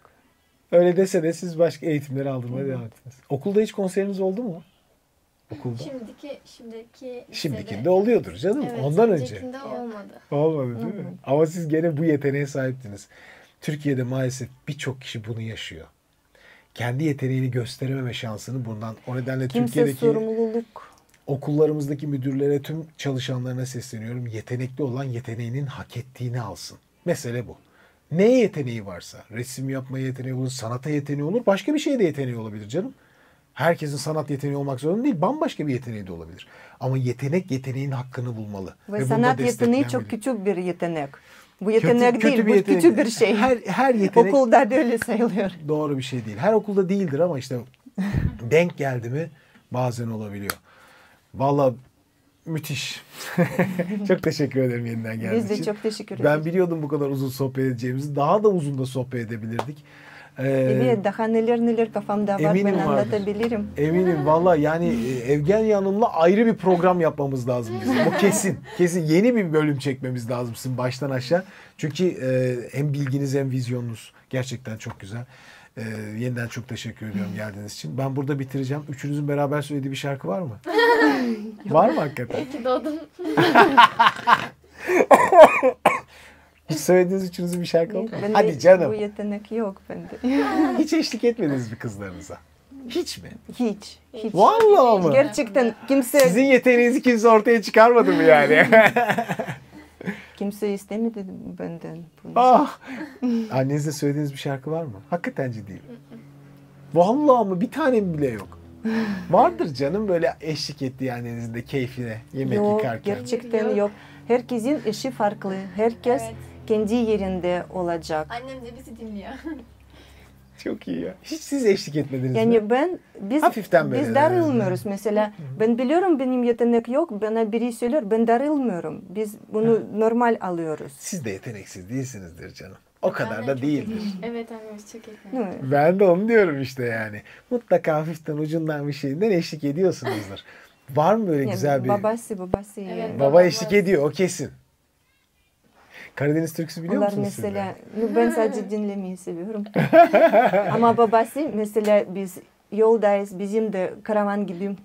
Öyle dese de siz başka eğitimleri aldırmaya devam ettiniz. Okulda hiç konseriniz oldu mu? Okulda. Şimdiki Şimdikinde oluyordur canım. Evet, Ondan önce. öncekinde olmadı. Olmadı değil mi? Ama siz gene bu yeteneğe sahiptiniz. Türkiye'de maalesef birçok kişi bunu yaşıyor. Kendi yeteneğini gösterememe şansını bundan. O nedenle Kimse Türkiye'deki sorumluluk. okullarımızdaki müdürlere, tüm çalışanlarına sesleniyorum. Yetenekli olan yeteneğinin hak ettiğini alsın. Mesele bu. Neye yeteneği varsa, resim yapmaya yeteneği olur, sanata yeteneği olur, başka bir şeye de yeteneği olabilir canım. Herkesin sanat yeteneği olmak zorunda değil, bambaşka bir yeteneği de olabilir. Ama yeteneğin hakkını bulmalı. Ve bunda sanat yeteneği çok desteklenmeli. küçük bir yetenek. Bu yetenek Kötü değil, bu yetenek. küçük bir şey. Her yetenek Okulda da öyle sayılıyor. doğru bir şey değil. Her okulda değildir ama işte denk geldi mi bazen olabiliyor. Vallahi müthiş. Çok teşekkür ederim yeniden geldiğiniz Biz de için. çok teşekkür ederiz. Ben biliyordum bu kadar uzun sohbet edeceğimizi. Daha da uzun da sohbet edebilirdik. Evet, daha neler kafamda var, eminim ben vardır. anlatabilirim. Eminim valla yani Evgenya Hanım'la ayrı bir program yapmamız lazım bizim. O kesin. Kesin yeni bir bölüm çekmemiz lazım sizin baştan aşağı. Çünkü hem bilginiz hem vizyonunuz gerçekten çok güzel. Yeniden çok teşekkür ediyorum geldiğiniz için. Ben burada bitireceğim. Üçünüzün beraber söylediği bir şarkı var mı? Var mı hakikaten? İyi ki doğdun. Hiç söylediğiniz üçünüzün bir şarkı yok mu? Bende Hadi canım. Bu yetenek yok bende. Hiç eşlik etmediniz mi kızlarınıza? Hiç mi? Hiç. Vallahi mı? Gerçekten kimse Sizin yeteneğinizi kimse ortaya çıkarmadı mı yani? kimse istemedi benden bunu. Ah! Annenizle söylediğiniz bir şarkı var mı? Hakikaten ciddiyim. Vallahi mı? Bir tanem bile yok. Vardır canım böyle eşlik ettiği annenizin de keyfine yemek Yok, yıkarken. gerçekten Yok. yok. Herkesin işi farklı. Herkes Evet. kendi yerinde olacak. Annem de bizi dinliyor. Çok iyi ya. Hiç siz eşlik etmediniz mi? Yani biz Hafiften böyle. darılmıyoruz mesela. Ben biliyorum benim yetenek yok. Bana biri söylüyor ben darılmıyorum. Biz bunu normal alıyoruz. Siz de yeteneksiz değilsinizdir canım. O kadar da değildir. Evet annemiz çok Değil yetenekli. mi? Ben de onu diyorum işte yani. Mutlaka hafiften ucundan bir şeyinden eşlik ediyorsunuzdur. Var mı böyle Yani güzel bir... babası Evet, Baba babam eşlik var. ediyor o kesin. Karadeniz türküsü biliyor Onlar musunuz siz de? mesela ben sadece dinlemeyi seviyorum. Ama babası mesela biz yoldayız. Bizim de karavan gibi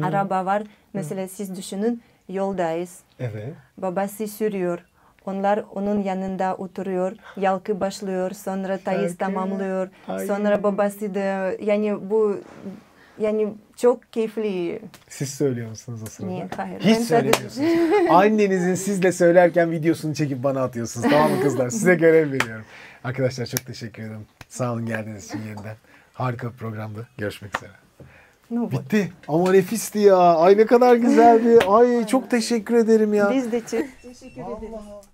araba var. Mesela siz düşünün yoldayız. Evet. Babası sürüyor. Onlar onun yanında oturuyor. Yalkı başlıyor. Sonra tayız Şarkı. tamamlıyor. Ay. Sonra babası da yani çok keyifli. Siz söylüyor musunuz o sırada? Niye? Hayır. Hiç Ben sadece- söylemiyorsunuz. Annenizin sizle söylerken videosunu çekip bana atıyorsunuz. Tamam mı kızlar? Size görev veriyorum. Arkadaşlar çok teşekkür ederim. Sağ olun geldiğiniz için yeniden. Harika bir programdı. Görüşmek üzere. No, Bitti. Ama nefisti ya. Ay ne kadar güzeldi. Ay çok teşekkür ederim ya. biz de çok teşekkür ederiz. Vallahi.